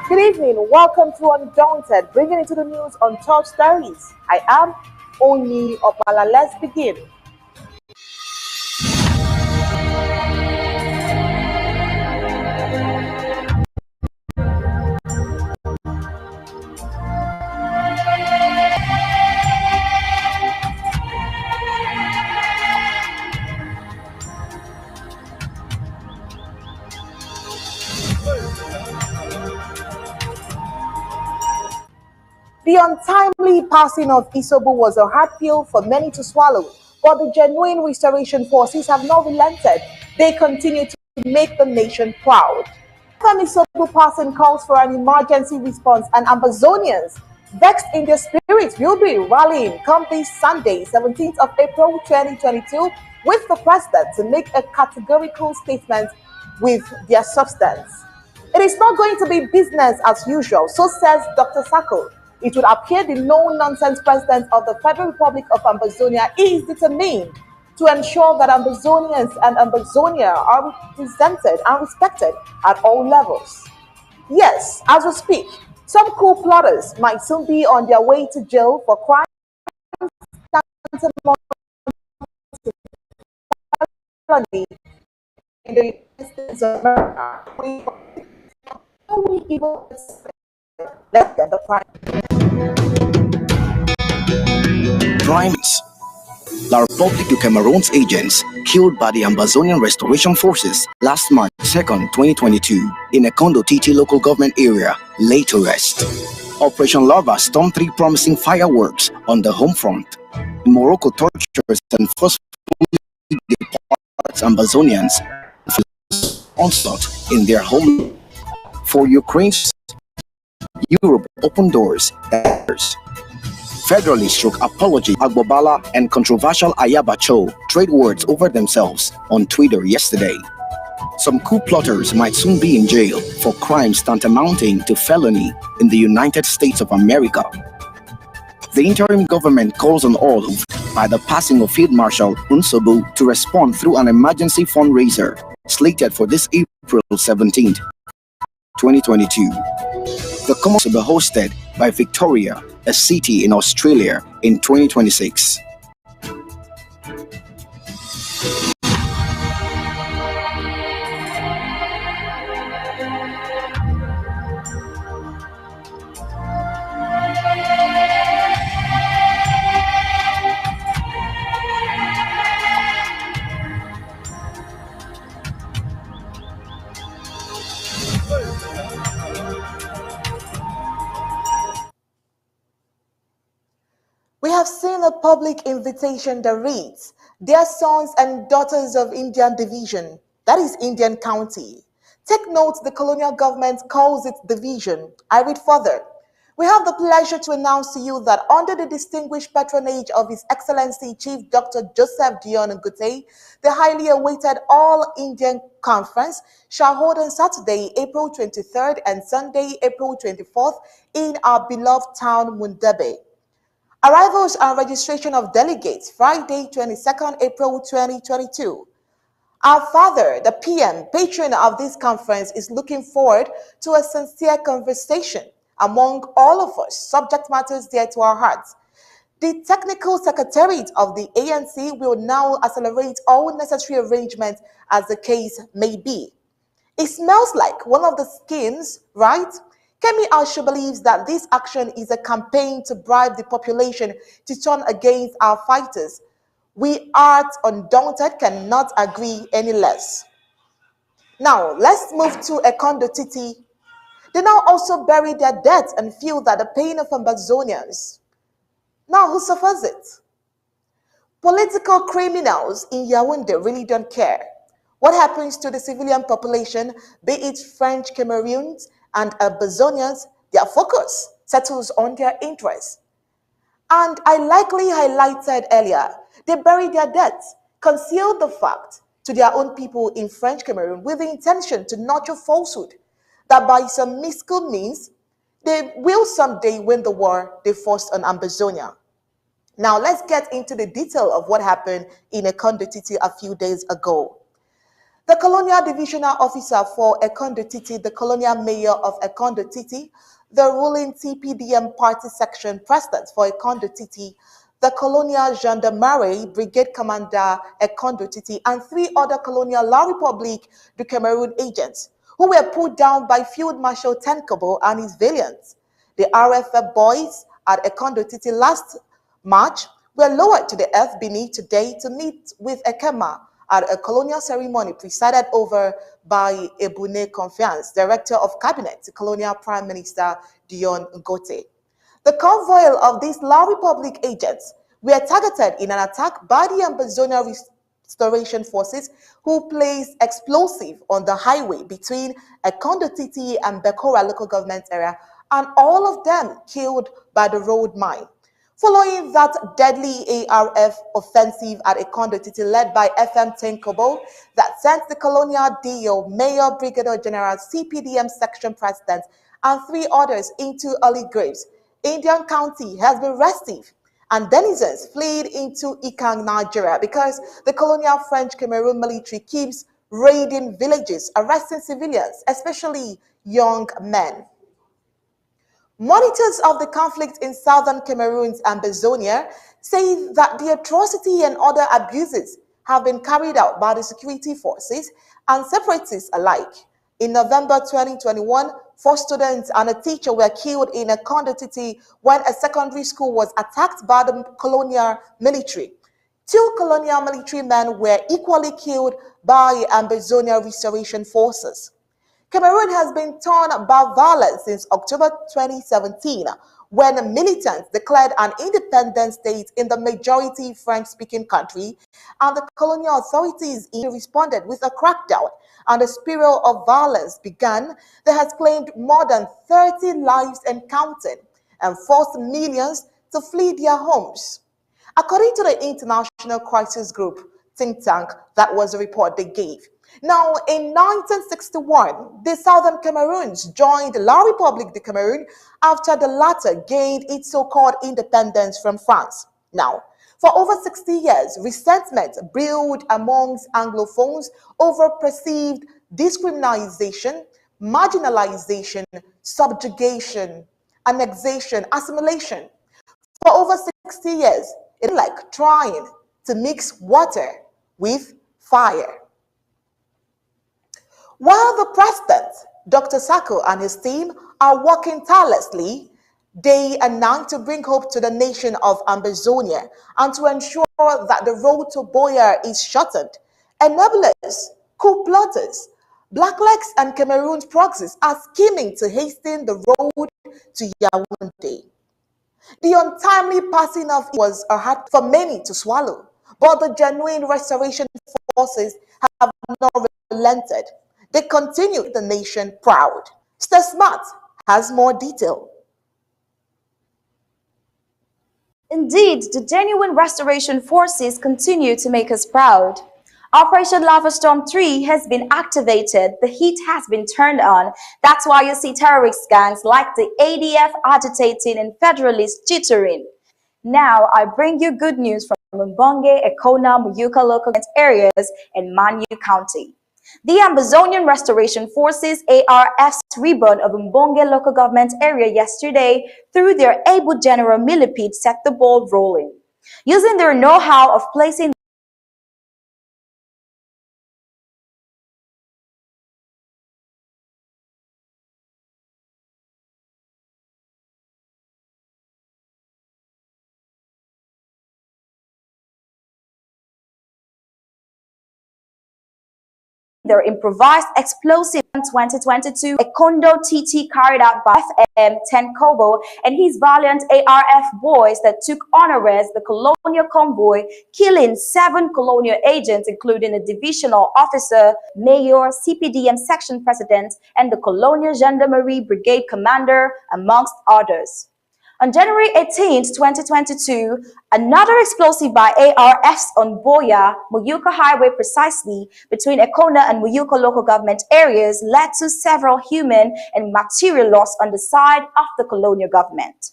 Good evening. Welcome to Undaunted, bringing into the news on top stories. I am Oni Okpala. Let's begin. The untimely passing of Isobu was a hard pill for many to swallow, but the genuine restoration forces have not relented. They continue to make the nation proud. After Isobu passing calls for an emergency response, and Amazonians, vexed in their spirits, will be rallying come this Sunday, 17th of April 2022, with the president to make a categorical statement with their substance. It is not going to be business as usual, so says Dr. Sako. It would appear the no-nonsense president of the Federal Republic of Ambazonia is determined to ensure that Ambazonians and Ambazonia are represented and respected at all levels. Yes, as we speak, some cool plotters might soon be on their way to jail for crimes tantamount to felony in the United States of America. We even less than the crime. Crimes. La Republique du Cameroon's agents killed by the Ambazonian Restoration Forces last March 2nd, 2022 in a Kondo TT local government area laid to rest. Operation Larva stormed three promising fireworks on the home front. Morocco tortures and forcefully deports Ambazonians onslaught in their home. For Ukraine's Europe opened doors. Federally struck apology Agbobala and controversial Ayabacho trade words over themselves on Twitter yesterday. Some coup plotters might soon be in jail for crimes tantamounting to felony in the United States of America. The interim government calls on all by the passing of Field Marshal Unsobu to respond through an emergency fundraiser slated for this April 17th, 2022. The conference will be hosted by Victoria, a city in Australia, in 2026. We have seen a public invitation that reads, "Dear sons and daughters of Indian Division," that is Indian County. Take note the colonial government calls it division. I read further. We have the pleasure to announce to you that under the distinguished patronage of His Excellency Chief Dr. Joseph Dion Ngute, the highly awaited All Indian Conference shall hold on Saturday, April 23rd and Sunday, April 24th in our beloved town, Mundebe. Arrivals and registration of delegates, Friday, 22nd April 2022. Our father, the PM, patron of this conference, is looking forward to a sincere conversation among all of us, subject matters dear to our hearts. The technical secretariat of the ANC will now accelerate all necessary arrangements as the case may be. It smells like one of the schemes, right? Kemi Alshu believes that this action is a campaign to bribe the population to turn against our fighters. We at Undaunted cannot agree any less. Now, let's move to Kondo TT. They now also bury their dead and feel that the pain of Ambazonians. Now, who suffers it? Political criminals in Yaoundé really don't care. What happens to the civilian population, be it French Cameroons and Ambazonians, their focus settles on their interests. And I likely highlighted earlier, they bury their debts, conceal the fact to their own people in French Cameroon with the intention to nurture falsehood that by some mystical means, they will someday win the war they forced on Ambazonia. Now let's get into the detail of what happened in Ekondotiti a few days ago. The Colonial Divisional Officer for Ekondotiti, the Colonial Mayor of Ekondotiti, the ruling TPDM Party Section President for Ekondotiti, the Colonial Gendarmerie Brigade Commander Ekondotiti, and three other Colonial La Republique du Cameroon agents who were put down by Field Marshal Tenkobo and his valiants. The RFF boys at Ekondotiti last March were lowered to the earth beneath today to meet with Ekema at a colonial ceremony presided over by Ebune Confiance, Director of Cabinet to Colonial Prime Minister Dion Ngote. The convoy of these La Republic agents were targeted in an attack by the Ambazonia Restoration Forces, who placed explosive on the highway between Ekondotiti and Bekora local government area, and all of them killed by the road mine. Following that deadly ARF offensive at Ekondotiti led by FM Tenkobo that sent the Colonial DO, Mayor, Brigadier General, CPDM Section President, and three others into early graves, Indian County has been restive, and denizens fled into Ikang, Nigeria, because the colonial French Cameroon military keeps raiding villages, arresting civilians, especially young men. Monitors of the conflict in southern Cameroon's Ambazonia say that the atrocity and other abuses have been carried out by the security forces and separatists alike. In November 2021, four students and a teacher were killed in a Ekondotiti when a secondary school was attacked by the colonial military. Two colonial military men were equally killed by Ambazonia Restoration Forces. Cameroon has been torn by violence since October 2017, when militants declared an independent state in the majority French-speaking country, and the colonial authorities responded with a crackdown, and a spiral of violence began that has claimed more than 30 lives and counting, and forced millions to flee their homes. According to the International Crisis Group think tank, that was the report they gave. Now, in 1961, the Southern Cameroons joined La République de Cameroon after the latter gained its so-called independence from France. Now, for over 60 years, resentment brewed amongst Anglophones over perceived discrimination, marginalization, subjugation, annexation, assimilation. For over 60 years, it's like trying to mix water with fire. While the president, Dr. Sacco, and his team are working tirelessly day and night to bring hope to the nation of Ambazonia and to ensure that the road to Boya is shortened, enablers, coup plotters, Blacklegs, and Cameroon's proxies are scheming to hasten the road to Yaoundé. The untimely passing of was a hard for many to swallow, but the genuine restoration forces have not relented. They continue the nation proud. Stay Smart has more detail. Indeed, the genuine restoration forces continue to make us proud. Operation Lava Storm 3 has been activated, the heat has been turned on. That's why you see terrorist gangs like the ADF agitating and federalists jittering. Now, I bring you good news from Mbonge, Ekona, Muyuka local areas and Manu County. The Ambazonian Restoration Forces ARF's reborn of Mbonge local government area yesterday through their able General Millipede set the ball rolling. Using their know-how of placing their improvised explosive 2022 a Kondo TT carried out by FM 10 Kobo and his valiant ARF boys that took unrest the colonial convoy, killing 7 colonial agents, including a divisional officer, mayor, CPDM section president, and the colonial gendarmerie brigade commander, amongst others. On January 18, 2022, another explosive by ARFs on Boya, Muyuka Highway precisely, between Ekona and Muyuka local government areas led to several human and material loss on the side of the colonial government.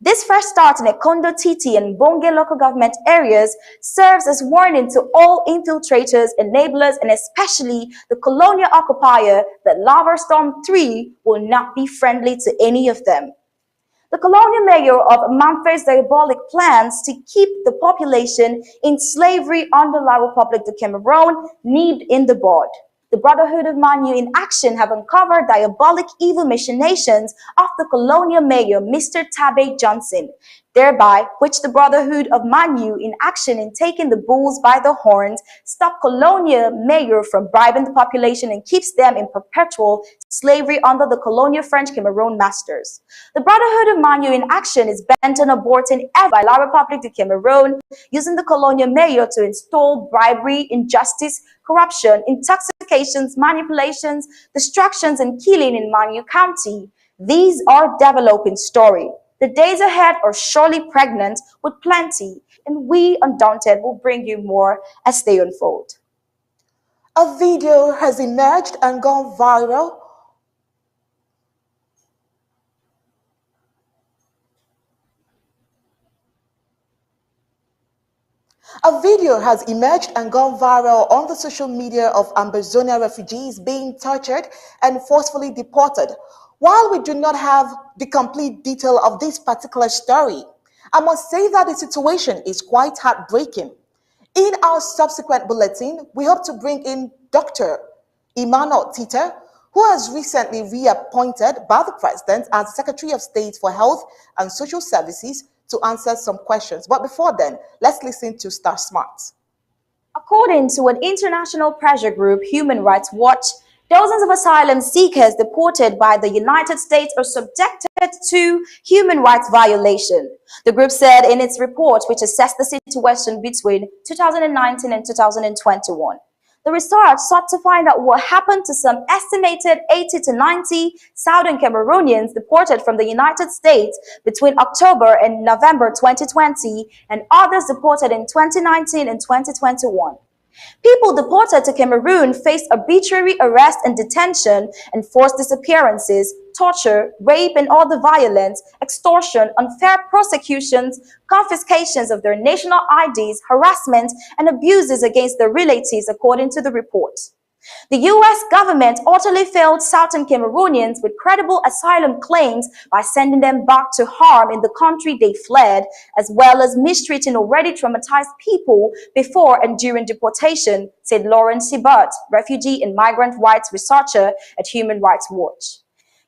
This fresh start in Ekondo Titi and Bonge local government areas serves as warning to all infiltrators, enablers, and especially the colonial occupier that Lava Storm 3 will not be friendly to any of them. The colonial mayor of Manfred's diabolic plans to keep the population in slavery under La Republique de Cameroon nipped in the bud. The Brotherhood of Manu in action have uncovered diabolic evil machinations of the colonial mayor, Mr. Tabe Johnson, thereby which the Brotherhood of Manu in action in taking the bulls by the horns stop colonial mayor from bribing the population and keeps them in perpetual slavery under the colonial French Cameroon masters. The Brotherhood of Manu in action is bent on aborting every by La Republique de Cameroon, using the colonial mayor to install bribery, injustice, corruption, intoxications, manipulations, destructions, and killing in Manu County. These are developing story. The days ahead are surely pregnant with plenty, and we, Undaunted, will bring you more as they unfold. A video has emerged and gone viral. A video has emerged and gone viral on the social media of Ambazonia refugees being tortured and forcefully deported. While we do not have the complete detail of this particular story, I must say that the situation is quite heartbreaking. In our subsequent bulletin, we hope to bring in Dr. Emmanuel Tita, who was recently reappointed by the President as Secretary of State for Health and Social Services to answer some questions. But before then, let's listen to Star Smart. According to an international pressure group, Human Rights Watch, dozens of asylum seekers deported by the United States are subjected to human rights violation. The group said in its report, which assessed the situation between 2019 and 2021. The research sought to find out what happened to some estimated 80 to 90 Southern Cameroonians deported from the United States between October and November 2020 and others deported in 2019 and 2021. People deported to Cameroon face arbitrary arrest and detention, enforced disappearances, torture, rape and other violence, extortion, unfair prosecutions, confiscations of their national IDs, harassment, and abuses against their relatives, according to the report. The U.S. government utterly failed Southern Cameroonians with credible asylum claims by sending them back to harm in the country they fled, as well as mistreating already traumatized people before and during deportation, said Lauren Siebert, refugee and migrant rights researcher at Human Rights Watch.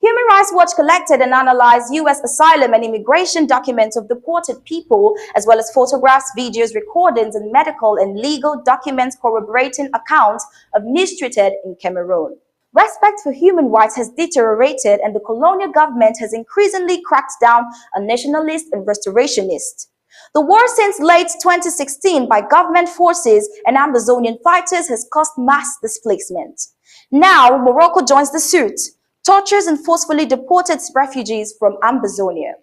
Human Rights Watch collected and analyzed U.S. asylum and immigration documents of deported people, as well as photographs, videos, recordings, and medical and legal documents corroborating accounts of mistreated in Cameroon. Respect for human rights has deteriorated, and the colonial government has increasingly cracked down on nationalists and restorationists. The war since late 2016 by government forces and Amazonian fighters has caused mass displacement. Now, Morocco joins the suit, tortures and forcefully deported refugees from Ambazonia.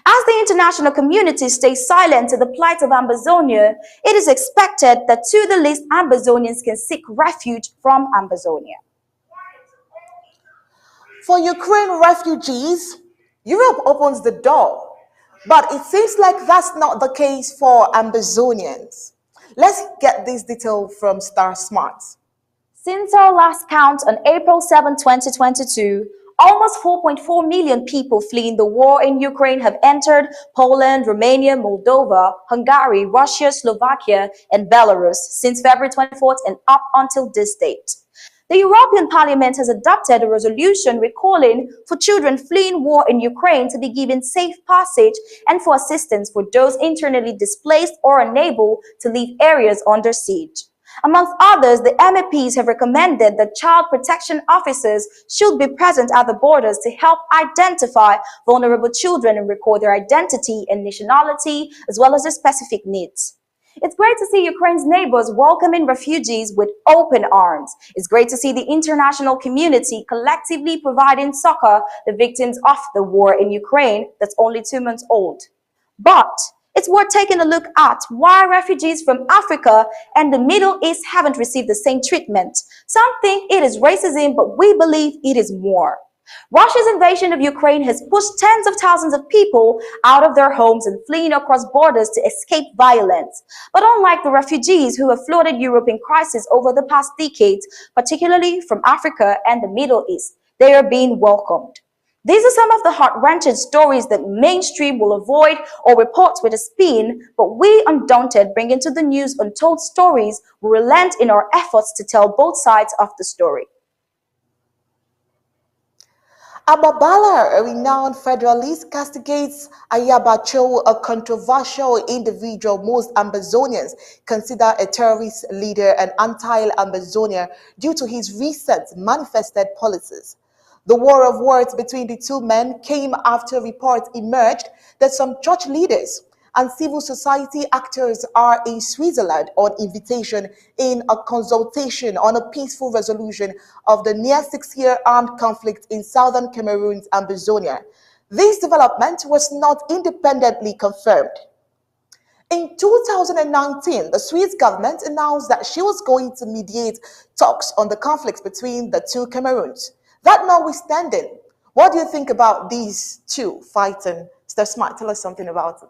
As the international community stays silent to the plight of Ambazonia, it is expected that to the least Ambazonians can seek refuge from Ambazonia. For Ukraine refugees, Europe opens the door, but it seems like that's not the case for Ambazonians. Let's get this detail from Star Smart. Since our last count on April 7, 2022, almost 4.4 million people fleeing the war in Ukraine have entered Poland, Romania, Moldova, Hungary, Russia, Slovakia, and Belarus since February 24th and up until this date. The European Parliament has adopted a resolution recalling for children fleeing war in Ukraine to be given safe passage and for assistance for those internally displaced or unable to leave areas under siege. Amongst others, the MEPs have recommended that child protection officers should be present at the borders to help identify vulnerable children and record their identity and nationality, as well as their specific needs. It's great to see Ukraine's neighbors welcoming refugees with open arms. It's great to see the international community collectively providing succor to the victims of the war in Ukraine that's only 2 months old. But it's worth taking a look at why refugees from Africa and the Middle East haven't received the same treatment. Some think it is racism, but we believe it is more. Russia's invasion of Ukraine has pushed tens of thousands of people out of their homes and fleeing across borders to escape violence. But unlike the refugees who have flooded Europe in crisis over the past decades, particularly from Africa and the Middle East, they are being welcomed. These are some of the heart-wrenching stories that mainstream will avoid or report with a spin, but we, Undaunted, bring into the news untold stories, will relent in our efforts to tell both sides of the story. Okpala, a renowned federalist, castigates Ayaba Cho, a controversial individual most Ambazonians consider a terrorist leader and anti-Ambazonia due to his recent manifested policies. The war of words between the two men came after reports emerged that some church leaders and civil society actors are in Switzerland on invitation in a consultation on a peaceful resolution of the near 6-year armed conflict in southern Cameroon's Ambazonia. This development was not independently confirmed. In 2019, the Swiss government announced that she was going to mediate talks on the conflicts between the two Cameroons. That notwithstanding, what do you think about these two fighting? Mr. Smart, tell us something about it.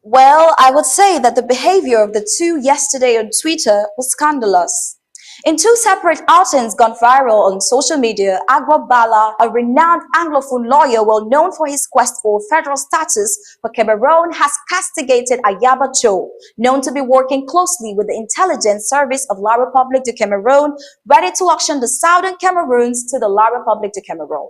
Well, I would say that the behavior of the two yesterday on Twitter was scandalous. In two separate outings gone viral on social media, Okpala, a renowned Anglophone lawyer well known for his quest for federal status for Cameroon, has castigated Ayaba Cho, known to be working closely with the intelligence service of La République du Cameroon, ready to auction the southern Cameroons to the La République du Cameroon.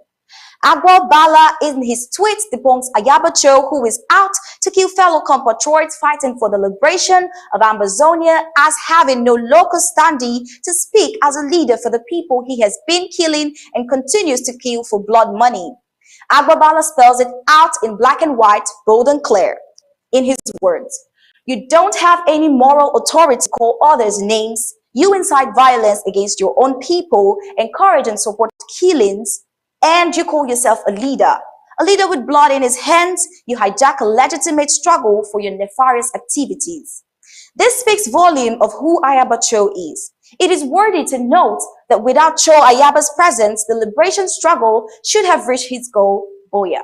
Okpala in his tweets debunks Ayaba Cho, who is out to kill fellow compatriots fighting for the liberation of Ambazonia, as having no local standing to speak as a leader for the people he has been killing and continues to kill for blood money. Okpala spells it out in black and white, bold and clear. In his words, "You don't have any moral authority to call others names. You incite violence against your own people, encourage and support killings, and you call yourself a leader. A leader with blood in his hands, you hijack a legitimate struggle for your nefarious activities." This speaks volume of who Ayaba Cho is. It is worthy to note that without Cho Ayaba's presence, the liberation struggle should have reached its goal, Boya.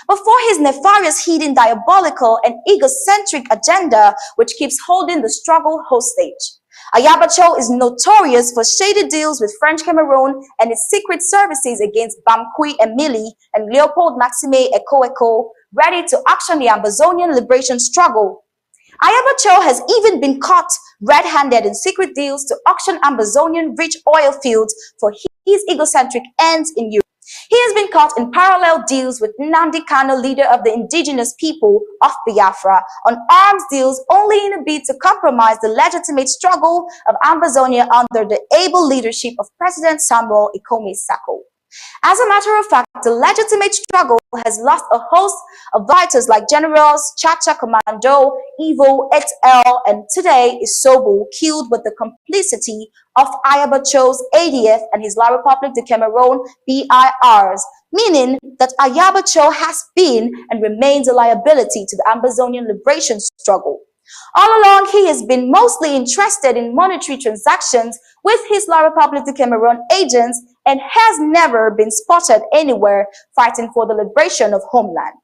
But for his nefarious, hidden, diabolical, and egocentric agenda, which keeps holding the struggle hostage. Ayaba Cho is notorious for shady deals with French Cameroon and its secret services against Bamkui Emili and Leopold Maxime Eko, ready to action the Ambazonian liberation struggle. Ayaba Cho has even been caught red-handed in secret deals to auction Ambazonian rich oil fields for his egocentric ends in Europe. He has been caught in parallel deals with Nnamdi Kanu, leader of the indigenous people of Biafra, on arms deals only in a bid to compromise the legitimate struggle of Ambazonia under the able leadership of President Samuel Ikome Sako. As a matter of fact, the legitimate struggle has lost a host of fighters like Generals, Chacha Commando, Evo, et al., and today Isobu, killed with the complicity of Ayaba Cho's ADF and his La République du Cameroon BIRs, meaning that Ayaba Cho has been and remains a liability to the Ambazonian liberation struggle. All along, he has been mostly interested in monetary transactions with his La République du Cameroon agents and has never been spotted anywhere fighting for the liberation of homeland.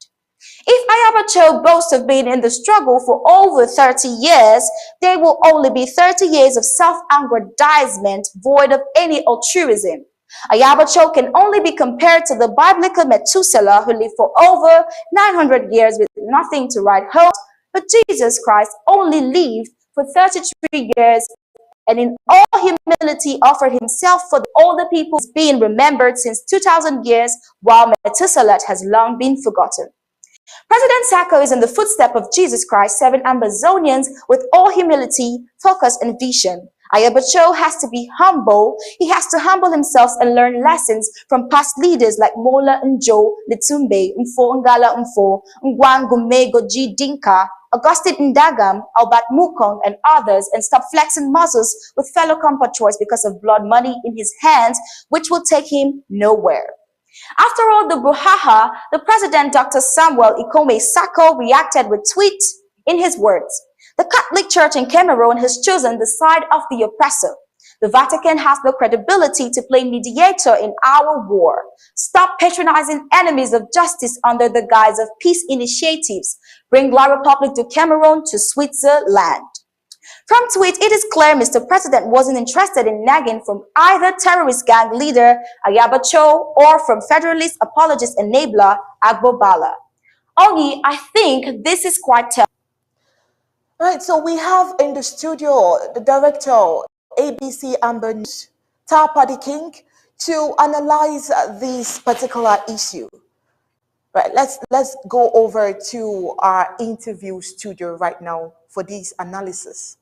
If Ayaba Cho boasts of being in the struggle for over 30 years, there will only be 30 years of self-aggrandizement void of any altruism. Ayaba Cho can only be compared to the biblical Methuselah, who lived for over 900 years with nothing to write home. But Jesus Christ only lived for 33 years and in all humility offered himself for all the people being remembered since 2,000 years, while Methuselah has long been forgotten. President Sako is in the footsteps of Jesus Christ, serving Ambazonians with all humility, focus, and vision. Ayaba Cho has to be humble. He has to humble himself and learn lessons from past leaders like Mola Njo, Litumbe, Mfo Ngala Mfo, Ngwan Gume Goji Dinka, Augustine Ndagam, Albert Mukong, and others, and stop flexing muscles with fellow compatriots because of blood money in his hands, which will take him nowhere. After all the brouhaha, the president, Dr. Samuel Ikome Sako, reacted with tweet in his words, "The Catholic Church in Cameroon has chosen the side of the oppressor. The Vatican has no credibility to play mediator in our war. Stop patronizing enemies of justice under the guise of peace initiatives. Bring La Republic de Cameroon to Switzerland. From tweet, it is clear Mr. President wasn't interested in nagging from either terrorist gang leader Ayaba Cho or from federalist apologist enabler Okpala. Ongi, I think this is quite telling. Right, so we have in the studio the director, ABC Amba News, Tapadi King, to analyze this particular issue. Right, let's go over to our interview studio right now for this analysis.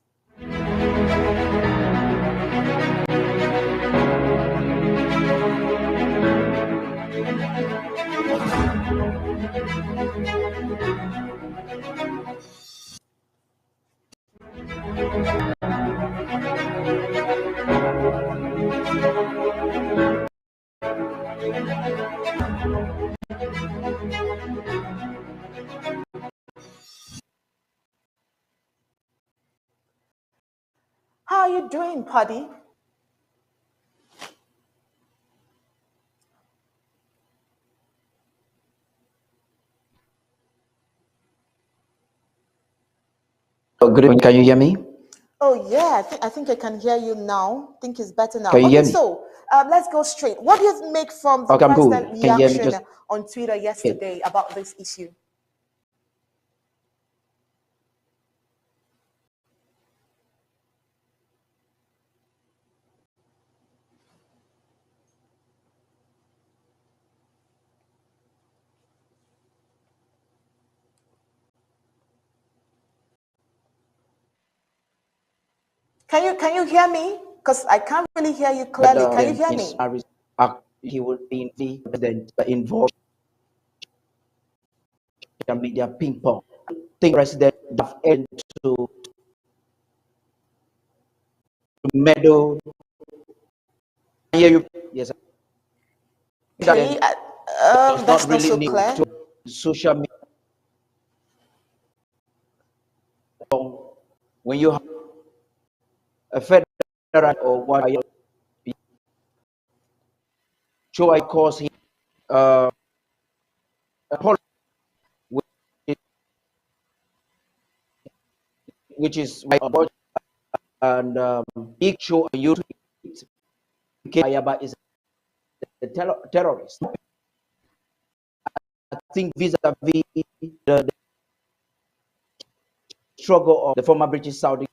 How are you doing, Paddy? Oh, good evening. Can you hear me? Oh yeah, I think I can hear you now. I think it's better now. Can you Okay, hear me? so let's go straight. What do you make from the Okay, I'm good. president Can you hear me? reaction Just on Twitter yesterday about this issue? Can you hear me? Because I can't really hear you clearly. Can you hear me? he will be the president involved in media ping pong. I think president have to meddle. Can you hear you? Yes. Can you? Does not That's not really so need clear. to social media when you have a federal or what show I cause him uh apology, which is my and big show on YouTube. Ayaba is a terrorist. I think vis-a-vis the struggle of the former British Saudi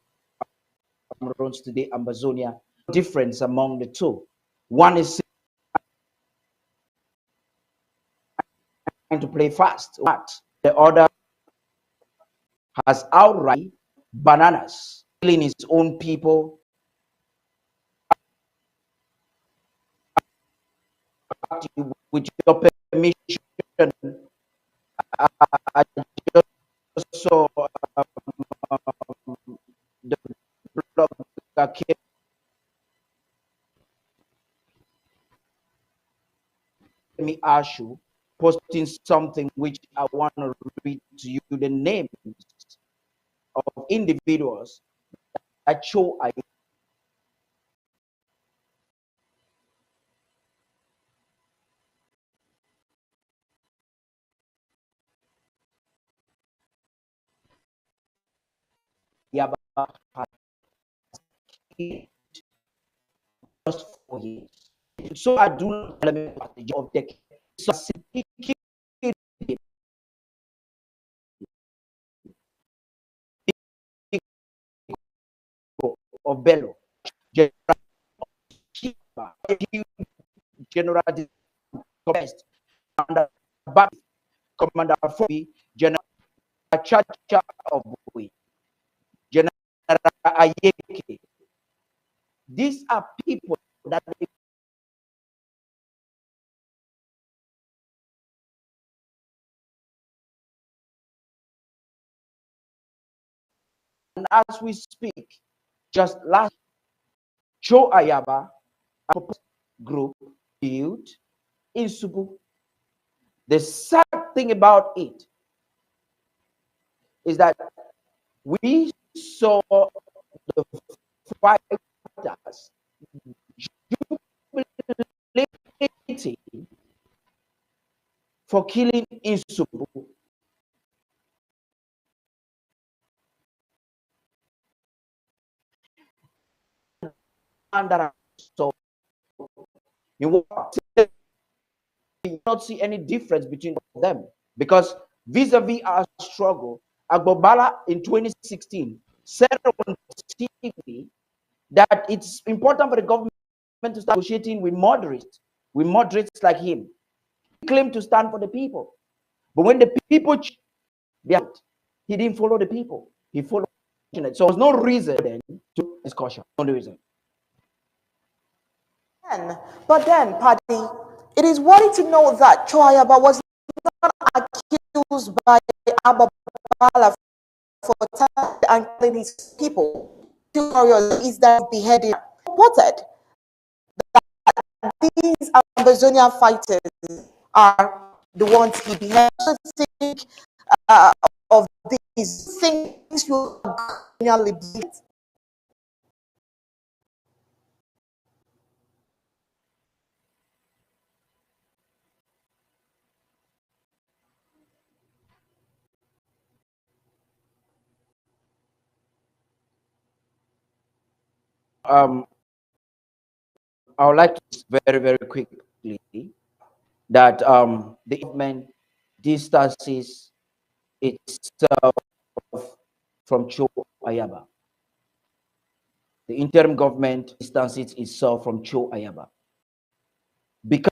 Cameroons today, Amazonia, difference among the two. One is trying to play fast, but the other has outright bananas, killing his own people. With your permission, I just saw the blogger Kemi Ashu posting something which I want to read to you the names of individuals that show Ayaba just 4 years. So I do not element of the job of of Bello, General Best, Commander Fobi, General Chacha of Bui, General Ayeke. These are people that and as we speak, just last Joe Ayaba, a group built in Subu. The sad thing about it is that we saw the fighters jubilation for killing Insubu. And that so you not see any difference between them, because vis-a-vis our struggle, Okpala in 2016 said on TV that it's important for the government to start negotiating with moderates like him. He claimed to stand for the people, but when the people he didn't follow the people. He followed. So there's no reason then to discussion. No reason. But then, Paddy, it is worthy to know that Choayaba was not accused by Amba for and killing his people. Is that beheading reported that these Amazonian fighters are the ones he beheaded. I think of these things you I would like to very, very quickly that the government distances itself from Cho Ayaba. The interim government distances itself from Cho Ayaba. Because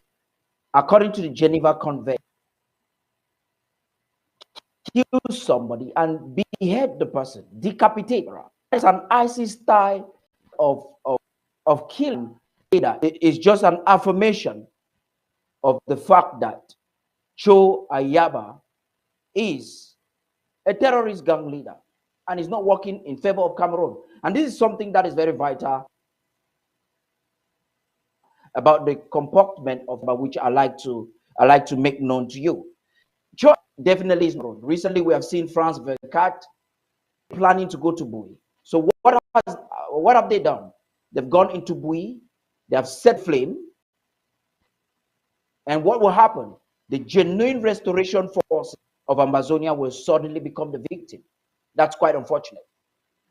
according to the Geneva Convention, kill somebody and behead the person, decapitate. It's an ISIS style of killing. It is just an affirmation of the fact that Cho Ayaba is a terrorist gang leader and is not working in favor of Cameroon. And this is something that is very vital about the comportment of which I like to make known to you. Cho definitely is not. Recently, we have seen France Vercat planning to go to Bui. So what have they done? They've gone into Bui, they have set flame, and what will happen? The genuine restoration force of Amazonia will suddenly become the victim. That's quite unfortunate.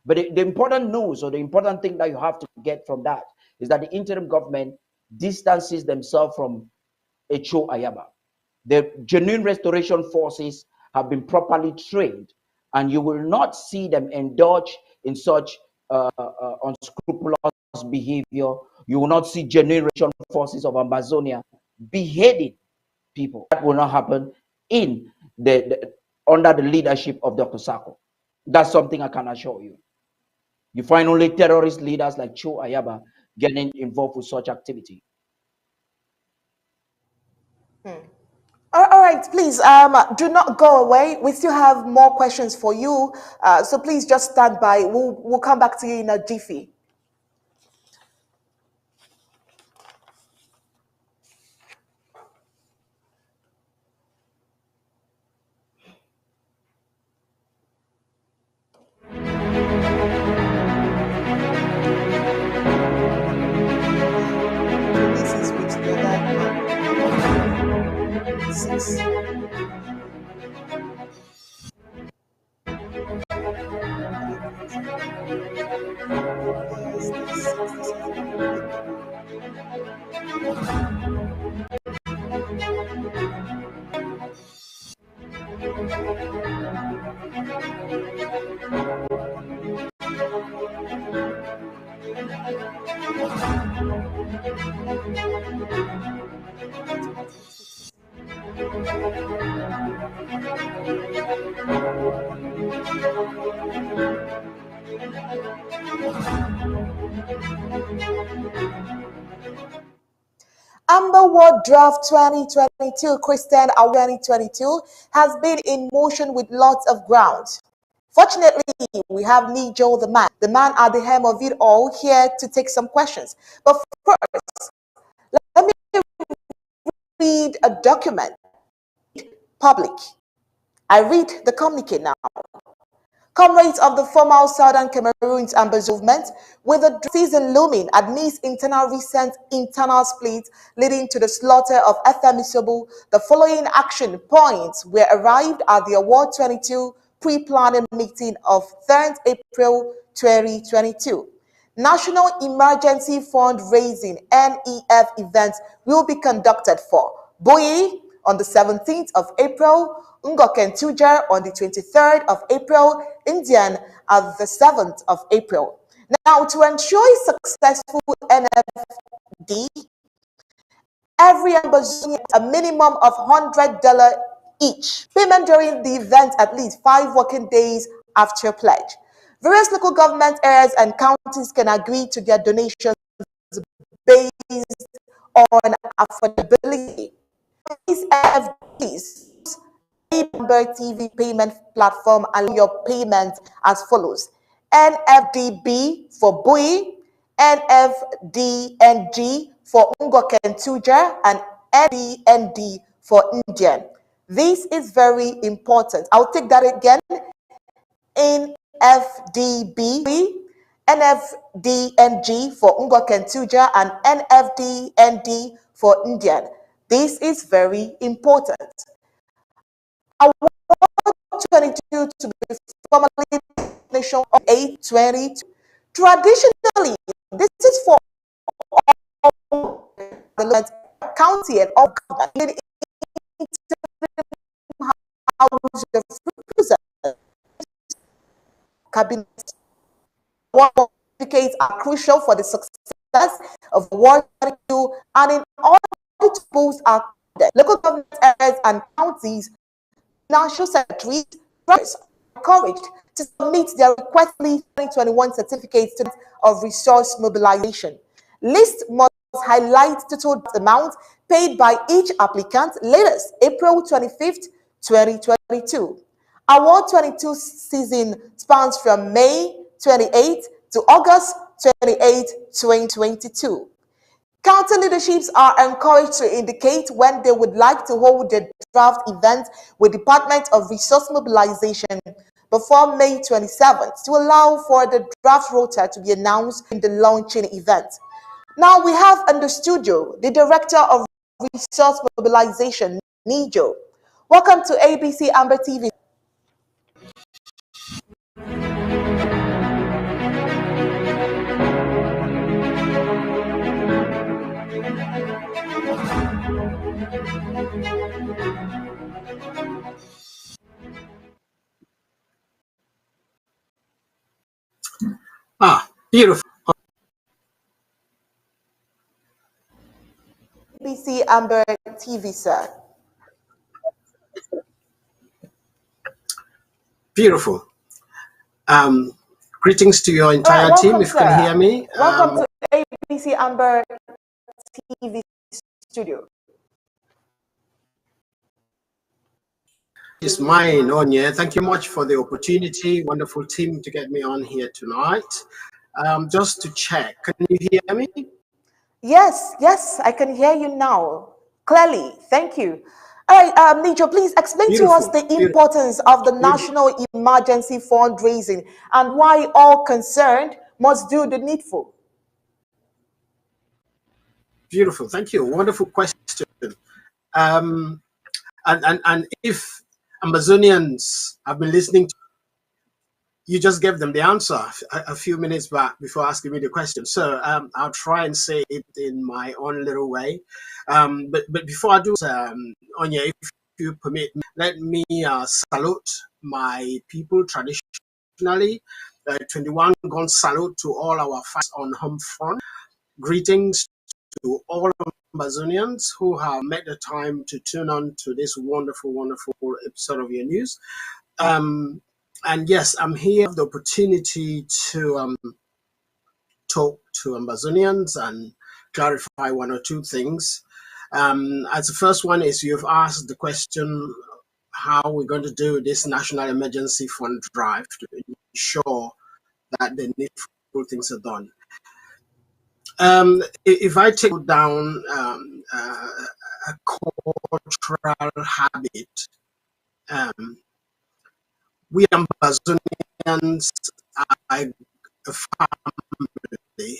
But the important news, or the important thing that you have to get from that, is that the interim government distances themselves from Cho Ayaba. The genuine restoration forces have been properly trained, and you will not see them indulge in such unscrupulous behavior. You will not see genuine restoration forces of Amazonia beheading people. That will not happen in under the leadership of Dr. Sako. That's something I can assure you. You find only terrorist leaders like Cho Ayaba getting involved with such activity. All right, please do not go away. We still have more questions for you. So please just stand by. We'll come back to you in a jiffy. This is which the other 6. Amba World Draft 2022 Christian Award 2022 has been in motion with lots of ground. Fortunately, we have Nijo the man at the helm of it all, here to take some questions. But first, let me read a document. Public. I read the communique now. Comrades of the former Southern Cameroon's Amba movement, with the season looming amidst recent internal splits leading to the slaughter of FM Isobu, the following action points were arrived at the Award 22 pre-planning meeting of 3rd April 2022. National Emergency Fundraising (NEF) events will be conducted for Boye on the 17th of April, Ngoken Tujar on the 23rd of April, Indian at the 7th of April. Now, to ensure successful NFD, every Amazonian a minimum of $100 each. Payment during the event at least 5 working days after pledge. Various local government areas and counties can agree to their donations based on affordability. These FDs Amba TV payment platform and your payment as follows: NFDB for Bui, NFDNG for Ngoken Tuja, and NDND for Indian. This is very important. I'll take that again. NFDB, NFDNG for Ngoken Tuja, and NFDND for Indian. This is very important. Award 22 to be formally nation of 822. Traditionally, this is for all the county and all government house of representatives. Cabinet certificates are crucial for the success of Award 22, and in order to boost our local government areas and counties, national secretaries are encouraged to submit their requestly 2021 certificates of resource mobilization. List must highlight total amount paid by each applicant latest April 25th, 2022. Award 22 season spans from May 28 to August 28, 2022. County leaderships are encouraged to indicate when they would like to hold the draft event with Department of Resource Mobilization before May 27th to allow for the draft rota to be announced in the launching event. Now we have in the studio the Director of Resource Mobilization, Nijo. Welcome to ABC Amba TV. Beautiful. ABC Amber TV, sir. Beautiful. Greetings to your entire welcome, team, if you can hear me. Welcome to ABC Amber TV studio. It's mine, Onye. Thank you much for the opportunity. Wonderful team to get me on here tonight. Just to check, can you hear me? Yes, I can hear you now clearly. Thank you. All right, Nijo, please explain to us the importance of the National Emergency Fundraising and why all concerned must do the needful. Beautiful, thank you. Wonderful question. And if Amazonians have been listening to you, just gave them the answer a few minutes back before asking me the question. So I'll try and say it in my own little way. But before I do, Onya, if you permit me, let me salute my people traditionally. 21 gun salute to all our fighters on home front. Greetings to all Amazonians who have made the time to tune on to this wonderful, wonderful episode of your news. And yes, I'm here with the opportunity to talk to Amazonians and clarify one or two things. As the first one is, you've asked the question, how we're going to do this National Emergency Fund drive to ensure that the needful things are done. If I take down a cultural habit, we Amazonians Ambazonians are a family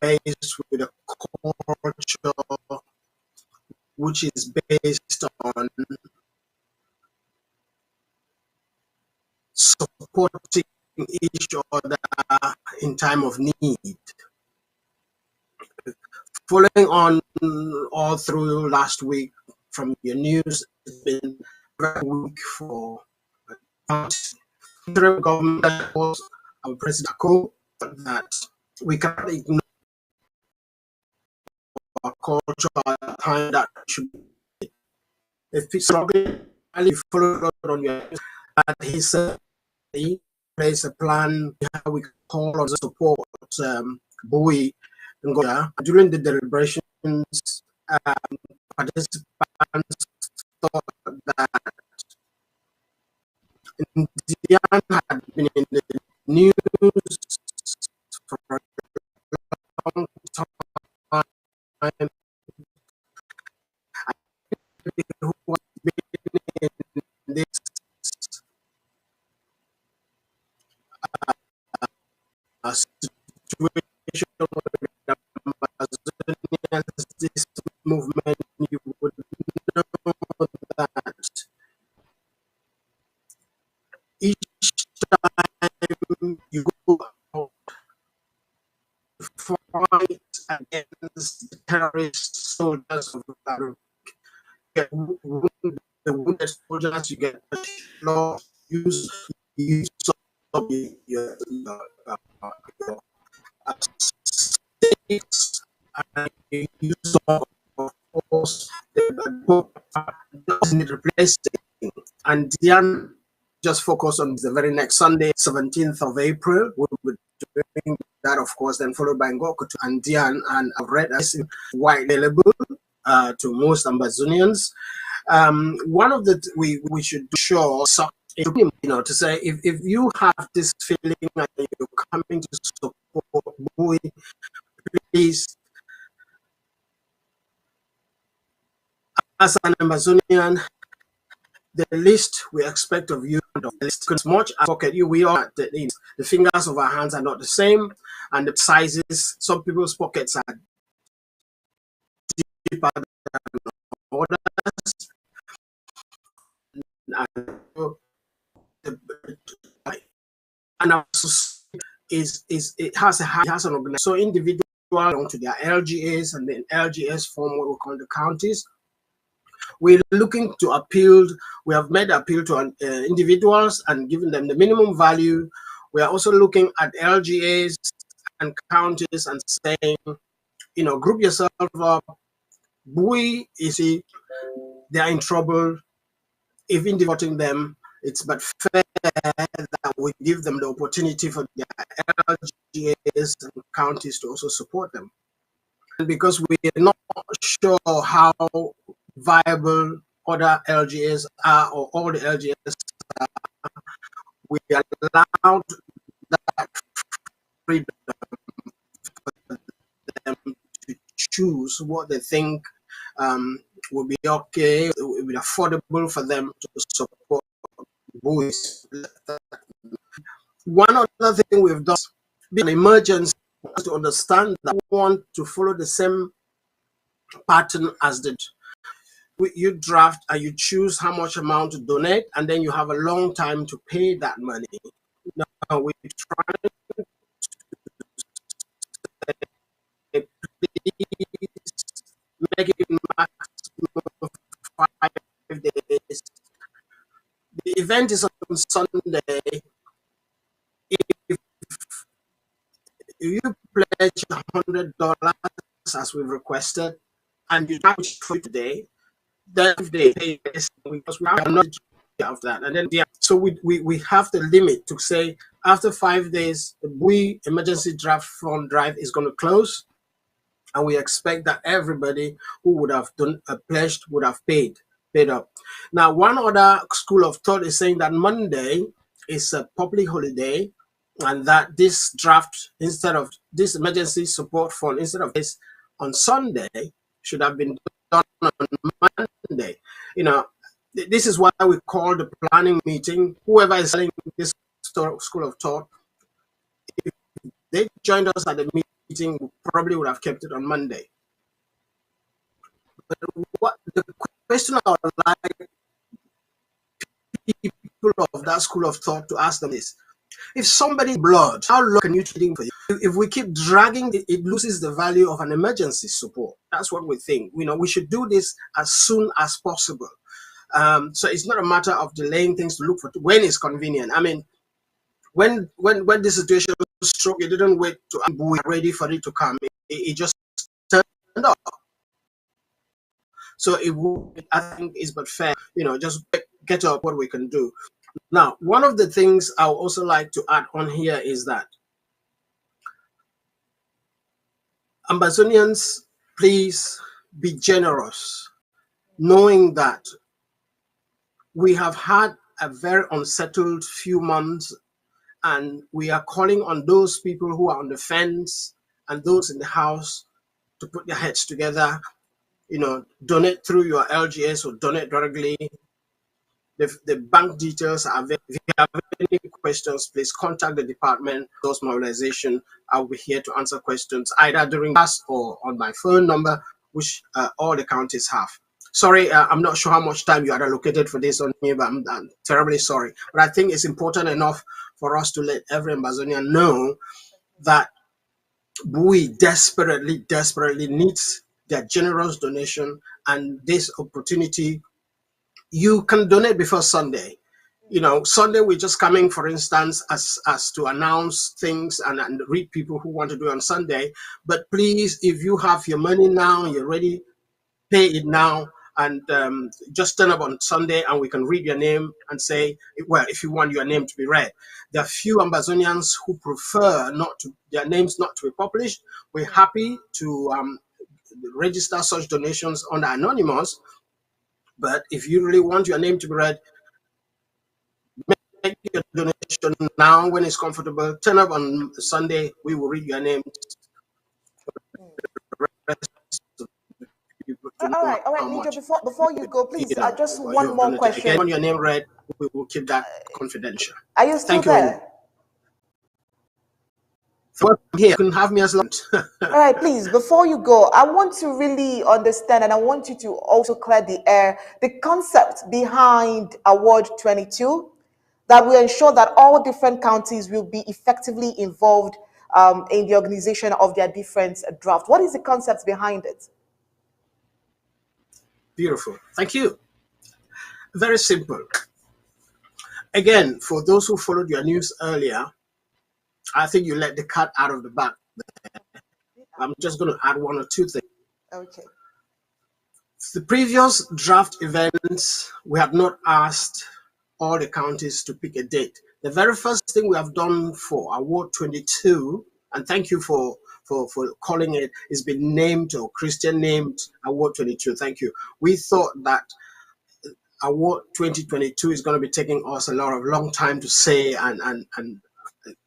based with a culture which is based on supporting each other in time of need. Following on all through last week from your news, it's been a very week for the government, was our President Co, that we cannot ignore our culture at a time that should be. If it's struggling, you follow on your news, that he said he plays a plan how we call on the support buoy in Goya. During the deliberations, participants thought that Diane had been in the news for a long time. Who has been in this situation with Amazonians, this movement, you would know that each time you go out to fight against the terrorist soldiers of the get wounded, the wounded soldiers, you get lost, use of your stakes, and you use of force, doesn't replacing. And Diane just focus on the very next Sunday, 17th of April. We'll be doing that, of course, then followed by Ngokutu and Diane. And I've read this widely available to most Ambazonians. One of the we should show, to say if you have this feeling that you're coming to support Bui, please, as an Ambazonian, the least we expect of you, as much as pocket you, we are the fingers of our hands are not the same, and the sizes. Some people's pockets are deeper than others, and also it has an organization. So individuals belong to their LGAs, and then LGAs form what we call the counties. We're looking to appeal. We have made appeal to individuals and given them the minimum value. We are also looking at LGAs and counties and saying, group yourself up. Bui, they are in trouble. If deporting them, it's but fair that we give them the opportunity for their LGAs and counties to also support them. And because we're not sure how viable other LGAs are, or all the LGAs are, we allowed that freedom for them to choose what they think will be okay, will be affordable for them to support boys. One other thing we've done, being an emergency, to understand that we want to follow the same pattern as you draft and you choose how much amount to donate, and then you have a long time to pay that money. Now we try to say, please make it maximum of 5 days. The event is on Sunday. If you pledge $100 as we've requested, and you charge for today, then they pay because we are not of that. And then so we have the limit to say after 5 days, the Bui emergency draft fund drive is going to close, and we expect that everybody who would have done pledged would have paid up. Now, one other school of thought is saying that Monday is a public holiday, and that this draft, instead of this emergency support fund, instead of this on Sunday, should have been done on Monday, This is why we call the planning meeting. Whoever is selling this school of thought, if they joined us at the meeting, we probably would have kept it on Monday. But what the question I would like people of that school of thought to ask them is, if somebody's blood, how long can you treat for you? If we keep dragging it, it loses the value of an emergency support. That's what we think. We should do this as soon as possible. So it's not a matter of delaying things to look for when it's convenient. I mean, when the situation struck, it didn't wait to be ready for it to come. It just turned up. So I think it's but fair, just get up what we can do. Now, one of the things I would also like to add on here is that Ambazonians, please be generous, knowing that we have had a very unsettled few months, and we are calling on those people who are on the fence and those in the house to put their heads together, donate through your LGS or donate directly. The bank details are available. If you have any questions, please contact the department, those mobilization. I'll be here to answer questions either during class or on my phone number, which all the counties have. Sorry, I'm not sure how much time you are allocated for this on me, but I'm terribly sorry. But I think it's important enough for us to let every Ambazonian know that we desperately, desperately needs their generous donation and this opportunity. You can donate before Sunday. Sunday we're just coming, for instance, as to announce things and read people who want to do it on Sunday. But please, if you have your money now, you're ready, pay it now, and just turn up on Sunday and we can read your name and say, well, if you want your name to be read. There are few Ambazonians who prefer their names not to be published. We're happy to register such donations under anonymous. But if you really want your name to be read, make your donation now when it's comfortable. Turn up on Sunday, we will read your name. All right, Nijo, before you go, please, I just one more question. Again, on your name read, we will keep that confidential. Are you still there? So here, you can have me as long. All right, please, before you go, I want to really understand, and I want you to also clear the air, the concept behind Award 22, that will ensure that all different counties will be effectively involved in the organization of their different draft. What is the concept behind it? Beautiful. Thank you. Very simple. Again, for those who followed your news earlier, I think you let the cat out of the bag. I'm just going to add one or two things. Okay. The previous draft events, we have not asked all the counties to pick a date. The very first thing we have done for Award 22, and thank you for calling it, it's been named or Christian named Award 22. Thank you. We thought that Award 2022 is going to be taking us a long time to say and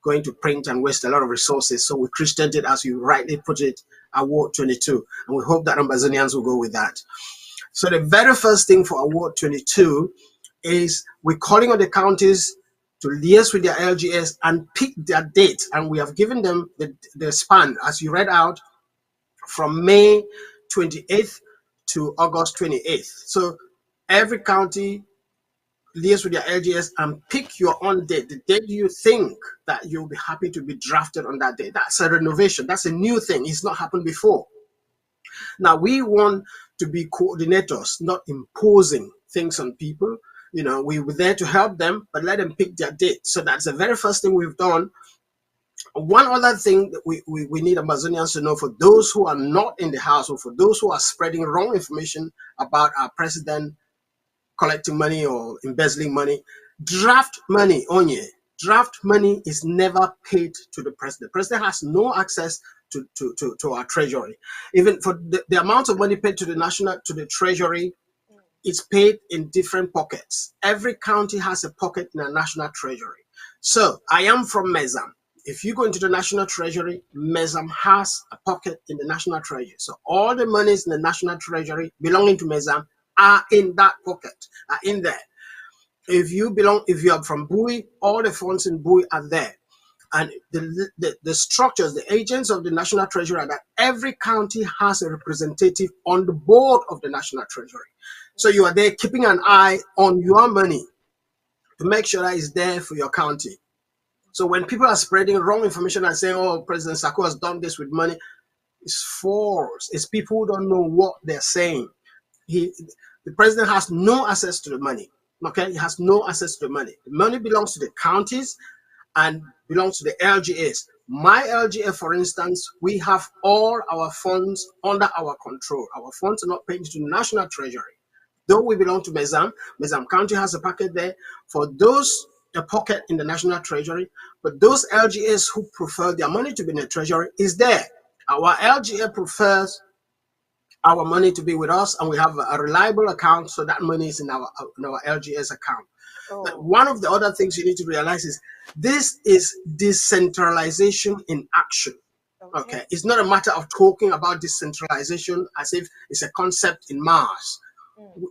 going to print and waste a lot of resources. So we Christianed it, as you rightly put it, Award 22. And we hope that Ambazonians will go with that. So the very first thing for Award 22 is we're calling on the counties to liaise with their LGS and pick their date. And we have given them the span, as you read out, from May 28th to August 28th. So every county liaise with your LGS and pick your own date, the date you think that you'll be happy to be drafted on that day. That's a renovation. That's a new thing. It's not happened before. Now, we want to be coordinators, not imposing things on people. We were there to help them, but let them pick their date. So that's the very first thing we've done. One other thing that we need Amazonians to know, for those who are not in the house or for those who are spreading wrong information about our president collecting money or embezzling money, draft money, draft money is never paid to the president. The president has no access to our treasury. Even for the amount of money paid to the treasury, it's paid in different pockets. Every county has a pocket in a national treasury. So I am from Mezam. If you go into the national treasury, Mezam has a pocket in the national treasury. So all the monies in the national treasury belonging to Mezam are in that pocket, are in there. If you are from Bui, all the funds in Bui are there. And the structures, the agents of the National Treasury, that every county has a representative on the board of the National Treasury. So you are there keeping an eye on your money to make sure that it's there for your county. So when people are spreading wrong information and saying, oh, President Sako has done this with money, it's false. It's people who don't know what they're saying. The president has no access to the money. Okay, he has no access to the money. The money belongs to the counties and belongs to the LGAs. My LGA, for instance, we have all our funds under our control. Our funds are not paid to the National Treasury. Though we belong to Mezam County has a pocket there for those, a pocket in the National Treasury, but those LGAs who prefer their money to be in the Treasury is there. Our LGA prefers our money to be with us, and we have a reliable account, so that money is in our LGS account. But one of the other things you need to realize is this is decentralization in action. Okay, it's not a matter of talking about decentralization as if it's a concept in Mars.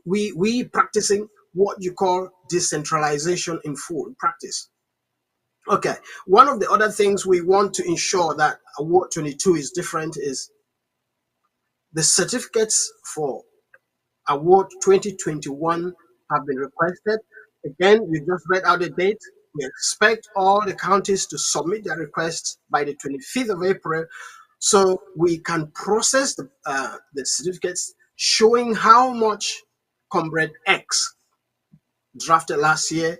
We practicing what you call decentralization in full practice. Okay, one of the other things we want to ensure that Award 22 is different is the certificates for Award 2021 have been requested. Again, we just read out the date. We expect all the counties to submit their requests by the 25th of April, so we can process the certificates showing how much Comrade X drafted last year,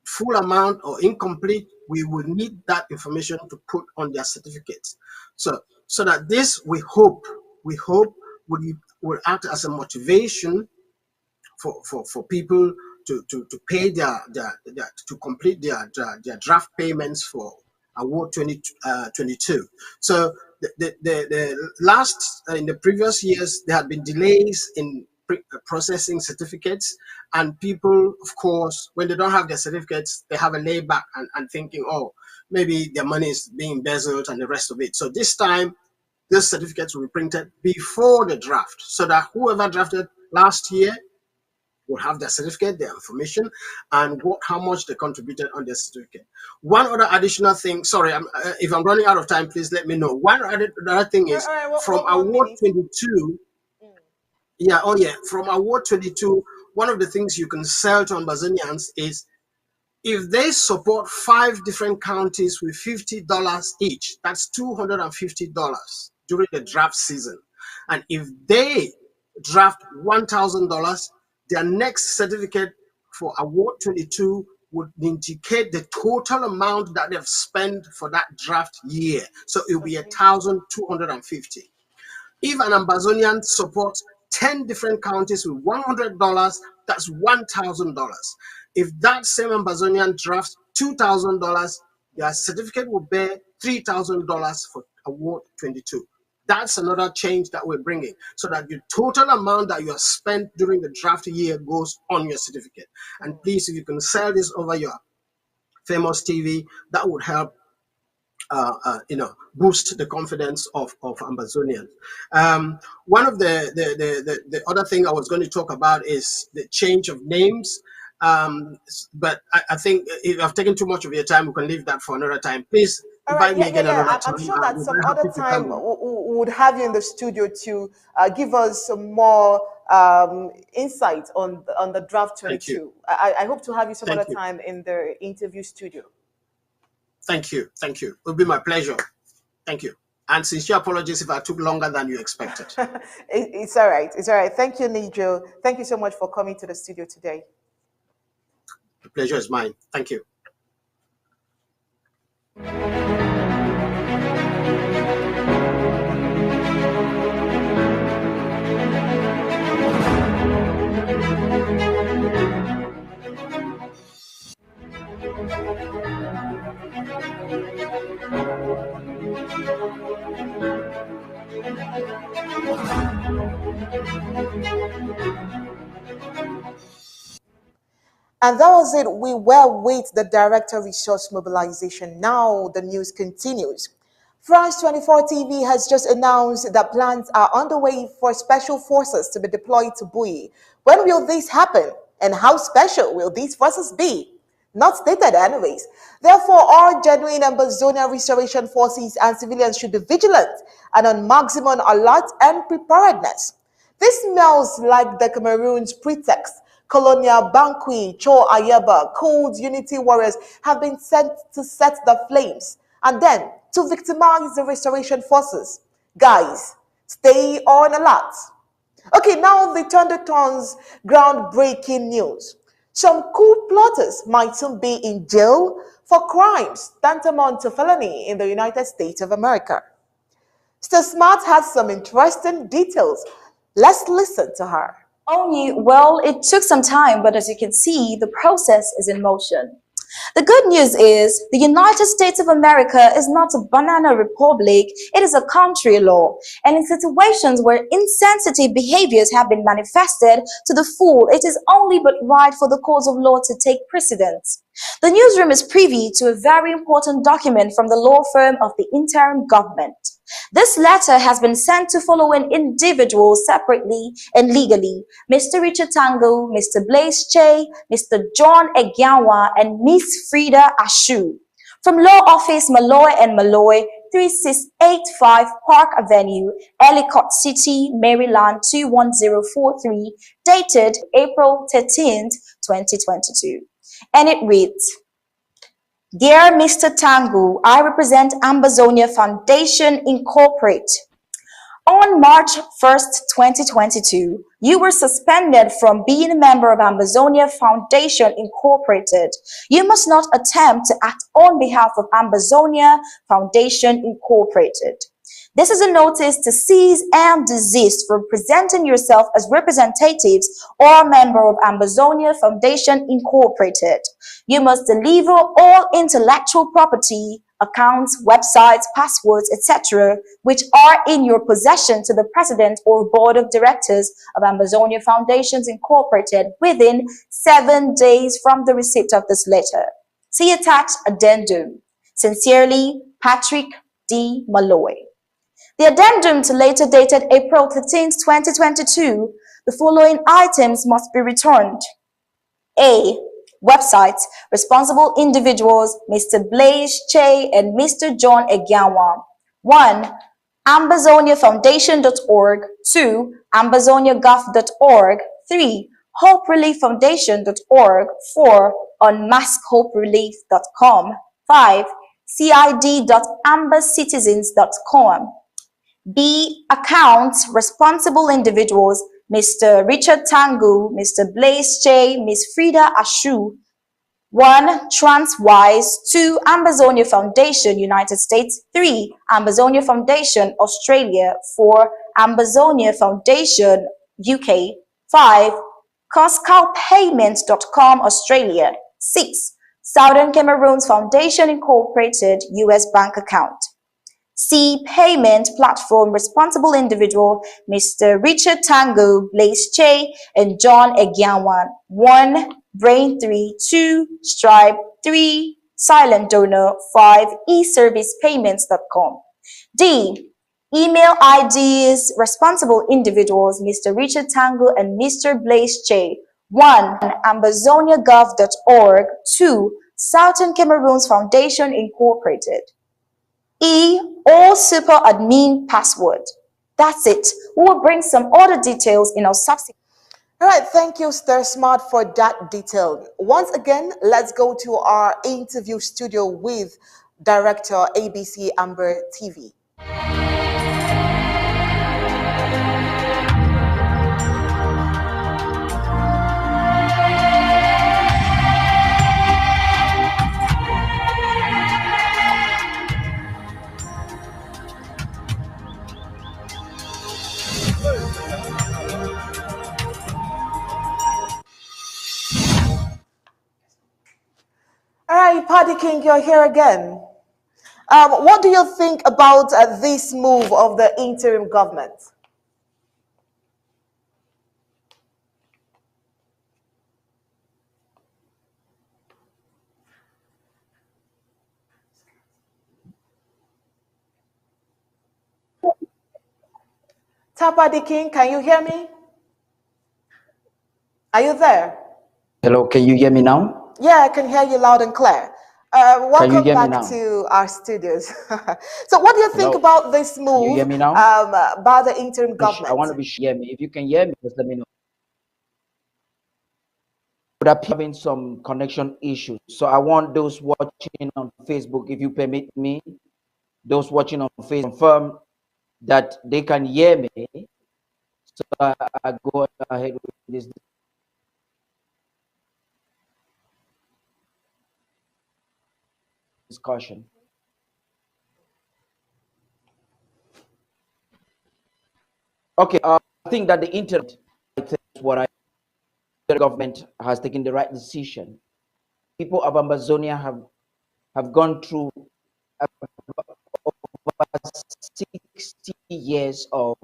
full amount or incomplete. We will need that information to put on their certificates. So that this, we hope will act as a motivation for people to pay their to complete their draft payments for Award 2022. So the last in the previous years there had been delays in processing certificates, and people, of course, when they don't have their certificates, they have a layback and thinking, oh, maybe their money is being embezzled and the rest of it. So this time, these certificates will be printed before the draft, so that whoever drafted last year will have their certificate, their information, and how much they contributed on their certificate. One other additional thing, sorry, if I'm running out of time, please let me know. One other thing is from Award 22, from Award 22, one of the things you can sell to Ambazonians is if they support 5 different counties with $50 each, that's $250 during the draft season. And if they draft $1,000, their next certificate for Award 22 would indicate the total amount that they've spent for that draft year. So it will be $1,250. If an Ambazonian supports 10 different counties with $100, that's $1,000. If that same Ambazonian drafts $2,000, your certificate will bear $3,000 for Award 22. That's another change that we're bringing, so that the total amount that you have spent during the draft year goes on your certificate. And please, if you can sell this over your famous TV, that would help boost the confidence of Ambazonians. One of the other thing I was going to talk about is the change of names. But I think if I've taken too much of your time, we can leave that for another time. Please invite me again another time. I'm sure that some other time would have you in the studio to give us some more insight on the draft 22. I hope to have you some other time in the interview studio. Thank you. Thank you. It will be my pleasure. Thank you. And sincere apologies if I took longer than you expected. It's all right. It's all right. Thank you, Nijo. Thank you so much for coming to the studio today. The pleasure is mine. Thank you. And that was it. We were with the Director of Resource Mobilization. Now the news continues. France 24 TV has just announced that plans are underway for special forces to be deployed to Bui. When will this happen? And how special will these forces be? Not stated anyways. Therefore, all genuine Ambazonia restoration forces and civilians should be vigilant and on maximum alert and preparedness. This smells like the Cameroon's pretext. Colonial Banqui, Cho Ayaba, cold unity warriors have been sent to set the flames and then to victimize the restoration forces. Guys, stay on alert. Okay, now the Thundertons groundbreaking news. Some coup plotters might soon be in jail for crimes tantamount to felony in the United States of America. Still Smart has some interesting details. Let's listen to her. Well, it took some time, but as you can see, the process is in motion. The good news is the United States of America is not a banana republic, it is a country law. And in situations where insensitive behaviors have been manifested to the full, it is only but right for the cause of law to take precedence. The newsroom is privy to a very important document from the law firm of the interim government. This letter has been sent to following individuals separately and legally: Mr. Richard Tango, Mr. Blaise Che, Mr. John Egiawa, and Miss Frida Ashu. From Law Office Malloy and Malloy, 3685 Park Avenue, Ellicott City, Maryland 21043, dated April 13th, 2022. And it reads, Dear Mr. Tangu, I represent Ambazonia Foundation Incorporate. On March 1st, 2022, you were suspended from being a member of Ambazonia Foundation Incorporated. You must not attempt to act on behalf of Ambazonia Foundation Incorporated. This is a notice to cease and desist from presenting yourself as representatives or a member of Ambazonia Foundation Incorporated. You must deliver all intellectual property, accounts, websites, passwords, etc., which are in your possession to the president or board of directors of Ambazonia Foundations Incorporated within 7 days from the receipt of this letter. See attached addendum. Sincerely, Patrick D. Malloy. The addendum to later dated April 13, 2022, the following items must be returned. A. Websites, responsible individuals, Mr. Blaise Che and Mr. John Egiawa. 1. AmbazoniaFoundation.org. 2. AmbazoniaGov.org. 3. HopeReliefFoundation.org. 4. UnmaskHopeRelief.com. 5. CID.AmberCitizens.com. B. Accounts, responsible individuals, Mr. Richard Tangu, Mr. Blaise Che, Ms. Frida Ashu. 1. Transwise. 2. Ambazonia Foundation, United States. 3. Ambazonia Foundation, Australia. 4. Ambazonia Foundation, UK. 5. CoscalPayments.com, Australia. 6. Southern Cameroons Foundation Incorporated, US bank account. C. Payment platform, responsible individual, Mr. Richard Tango, Blaise Che, and John Egiawan. 1. Brain3. 2. Stripe. 3. Silent Donor. 5. eServicePayments.com. D. Email IDs, responsible individuals, Mr. Richard Tango and Mr. Blaise Che. 1. AmbazoniaGov.org. 2. Southern Cameroons Foundation Incorporated. E. All super admin password. That's it. We will bring some other details in our subsequent. All right, thank you, Stir Smart, for that detail. Once again, let's go to our interview studio with Director ABC Amber TV. All right, Paddy King, you're here again. What do you think about this move of the interim government? Tapadi King, can you hear me? Are you there? Hello, can you hear me now? Yeah, I can hear you loud and clear. Can you Welcome hear me back now? to our studios. So, what do you think Hello, about this can you move hear me now? by the interim I government? want to be sure. Hear me. If you can hear me, just let me know. But I'm having some connection issues, so I want those watching on Facebook, if you permit me, those watching on Facebook, confirm that they can hear me. So I go ahead with this discussion. Okay, I think that the internet is what the government has taken the right decision. People of Amazonia have gone through over 60 years of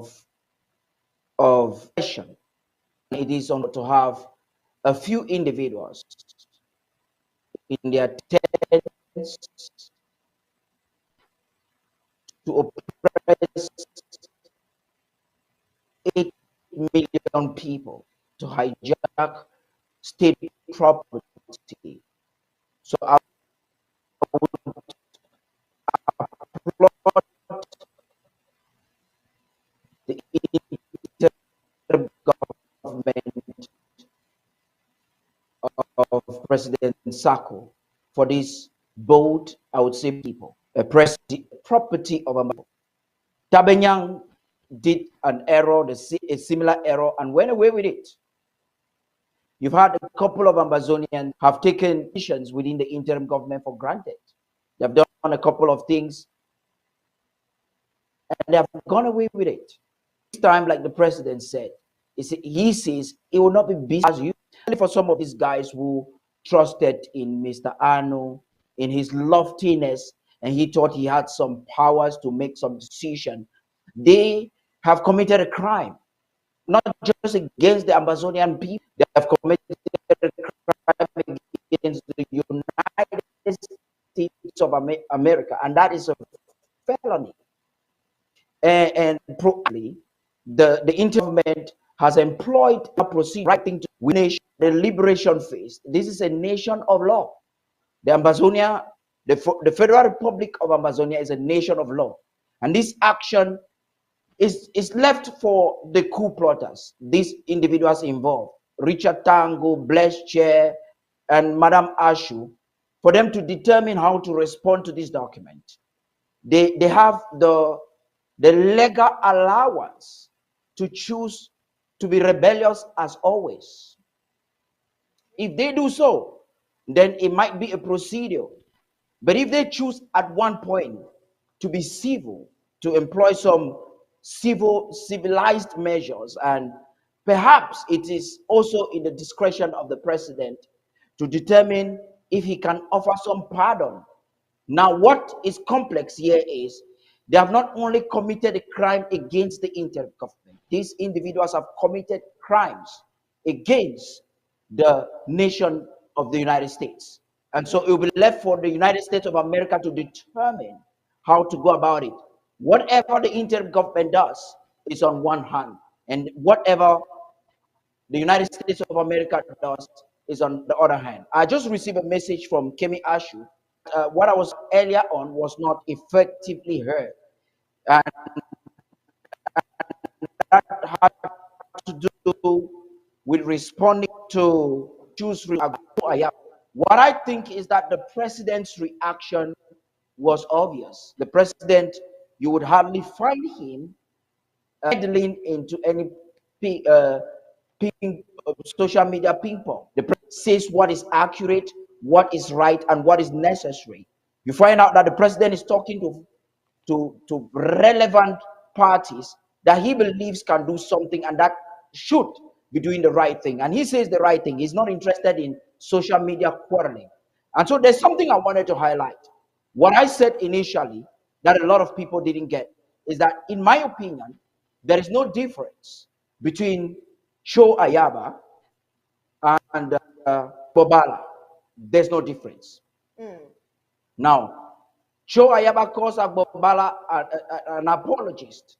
oppression. It is on to have a few individuals in their tents to oppress 8 million people, to hijack state property. So I would applaud the interim government of President Sako for this bold, I would say, people, a property of a Tabenyang did an error, a similar error, and went away with it. You've had a couple of Amazonians have taken positions within the interim government for granted. They've done a couple of things and they have gone away with it. This time, like the president said, he says it will not be busy as you. For some of these guys who trusted in Mr. Arno, in his loftiness, and he thought he had some powers to make some decision, they have committed a crime, not just against the Amazonian people, they have committed a crime against the United States of America, and that is a felony. And probably the intergovernment has employed a procedure right thing to nation, the liberation phase. This is a nation of law. The Amazonia, the Federal Republic of Amazonia is a nation of law. And this action is left for the coup plotters, these individuals involved, Richard Tango, Blaise Chair, and Madame Ashu, for them to determine how to respond to this document. They have the legal allowance to choose to be rebellious as always. If they do so, then it might be a procedure. But if they choose at one point to be civil, to employ some civilized measures, and perhaps it is also in the discretion of the president to determine if he can offer some pardon. Now, what is complex here is they have not only committed a crime against the interim government, these individuals have committed crimes against the nation of the United States. And so it will be left for the United States of America to determine how to go about it. Whatever the interim government does is on one hand, and whatever the United States of America does is on the other hand. I just received a message from Kemi Ashu. What I was earlier on was not effectively heard. And that had to do with responding to choose. What I think is that the president's reaction was obvious. The president, you would hardly find him meddling into any social media ping pong. The president says what is accurate, what is right, and what is necessary. You find out that the president is talking to relevant parties that he believes can do something and that should be doing the right thing. And he says the right thing. He's not interested in social media quarreling. And so there's something I wanted to highlight. What I said initially that a lot of people didn't get is that, in my opinion, there is no difference between Cho Ayaba and Bobala. There's no difference. Now, Cho Ayaba calls Bobala an apologist.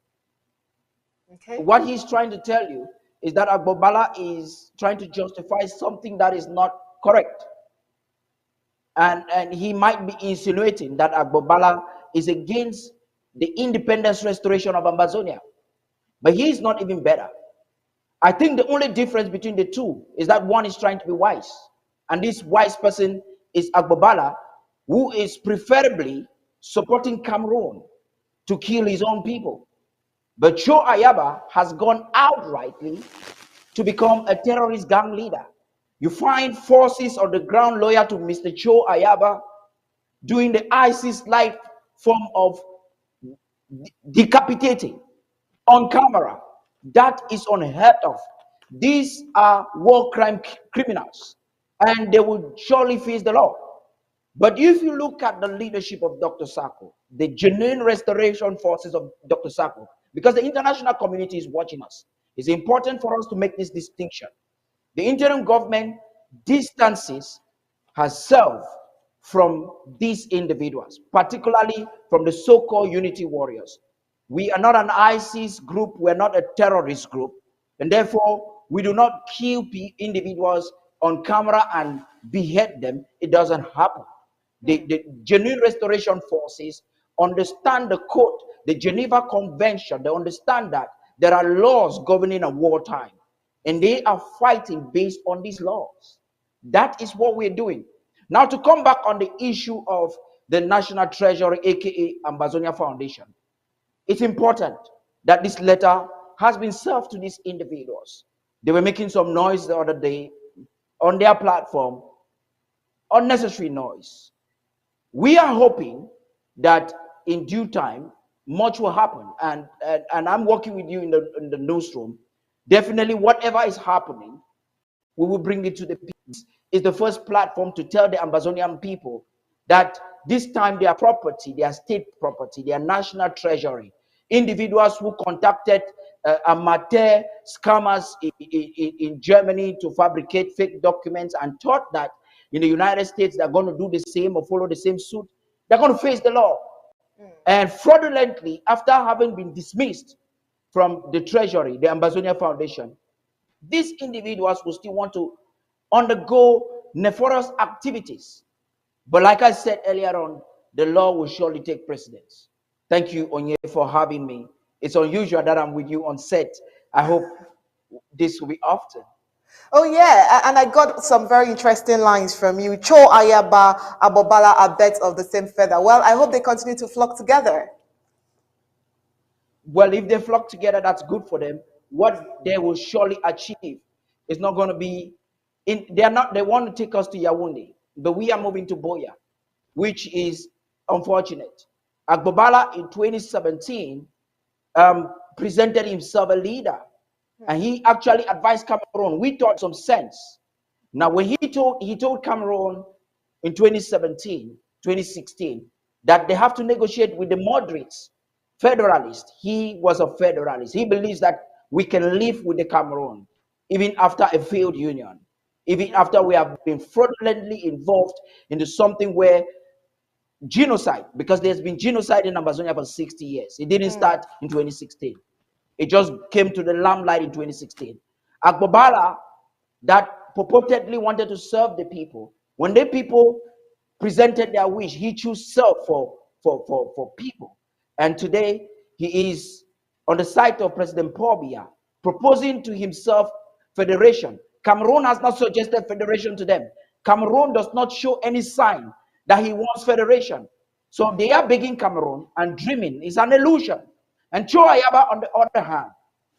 Okay. What he's trying to tell you is that Okpala is trying to justify something that is not correct. And he might be insinuating that Okpala is against the independence restoration of Amazonia. But he is not even better. I think the only difference between the two is that one is trying to be wise. And this wise person is Okpala, who is preferably supporting Cameroon to kill his own people. But Cho Ayaba has gone outrightly to become a terrorist gang leader. You find forces on the ground loyal to Mr. Cho Ayaba doing the ISIS-like form of decapitating on camera. That is unheard of. These are war crime criminals, and they will surely face the law. But if you look at the leadership of Dr. Sako, the genuine restoration forces of Dr. Sako, because the international community is watching us, it's important for us to make this distinction. The interim government distances herself from these individuals, particularly from the so-called unity warriors. We are not an ISIS group, we're not a terrorist group, and therefore we do not kill individuals on camera and behead them. It doesn't happen. The genuine restoration forces understand the code, the Geneva Convention. They understand that there are laws governing a wartime, and they are fighting based on these laws. That is what we're doing. Now, to come back on the issue of the National Treasury, aka Amazonia Foundation, it's important that this letter has been served to these individuals. They were making some noise the other day on their platform, unnecessary noise. We are hoping that in due time, much will happen. And I'm working with you in the newsroom. Definitely, whatever is happening, we will bring it to the people. It's the first platform to tell the Amazonian people that this time their property, their state property, their national treasury, individuals who contacted amateur scammers in Germany to fabricate fake documents and thought that in the United States they're going to do the same or follow the same suit, they're going to face the law. And fraudulently, after having been dismissed from the treasury, the Amazonia Foundation, these individuals will still want to undergo nefarious activities. But like I said earlier on, the law will surely take precedence. Thank you, Onye, for having me. It's unusual that I'm with you on set. I hope this will be often. Oh yeah, and I got some very interesting lines from you. Cho Ayaba, Okpala are birds of the same feather. Well, I hope they continue to flock together. Well, if they flock together, that's good for them. What they will surely achieve is not going to be they want to take us to Yaoundé, but we are moving to Boya, which is unfortunate. Okpala in 2017 presented himself a leader, and he actually advised Cameroon. We thought some sense. Now, when he told Cameroon in 2017, 2016, that they have to negotiate with the moderates, federalists. He was a federalist. He believes that we can live with the Cameroon even after a failed union, even after we have been fraudulently involved into something where genocide, because there's been genocide in Amazonia for 60 years. It didn't start in 2016. It just came to the limelight in 2016. Okpala, that purportedly wanted to serve the people, when the people presented their wish, he chose serve for people. And today, he is on the side of President Paul Biya, proposing to himself federation. Cameroon has not suggested federation to them. Cameroon does not show any sign that he wants federation. So they are begging Cameroon and dreaming. It's an illusion. And Cho Ayaba, on the other hand,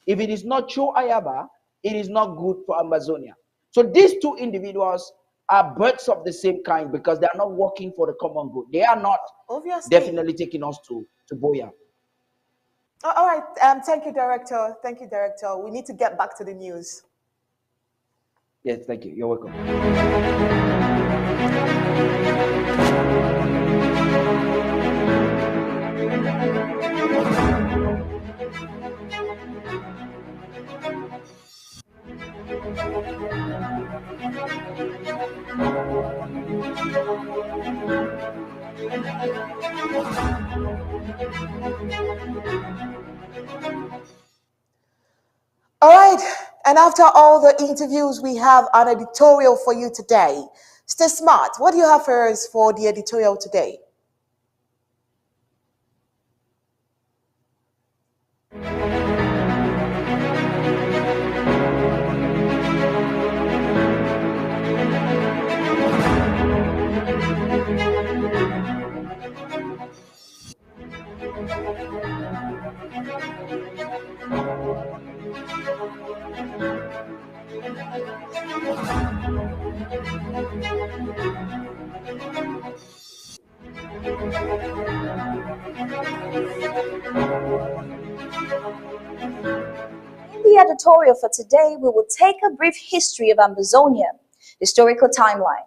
if it is not Cho Ayaba, it is not good for Amazonia. So these two individuals are birds of the same kind because they are not working for the common good. They are not Obviously. definitely taking us to Boya. All right. Thank you, Director. Thank you, Director. We need to get back to the news. Yes, thank you. You're welcome. And after all the interviews, we have an editorial for you today. Stay smart. What do you have for us for the editorial today? In the editorial for today, we will take a brief history of Ambazonia, historical timeline.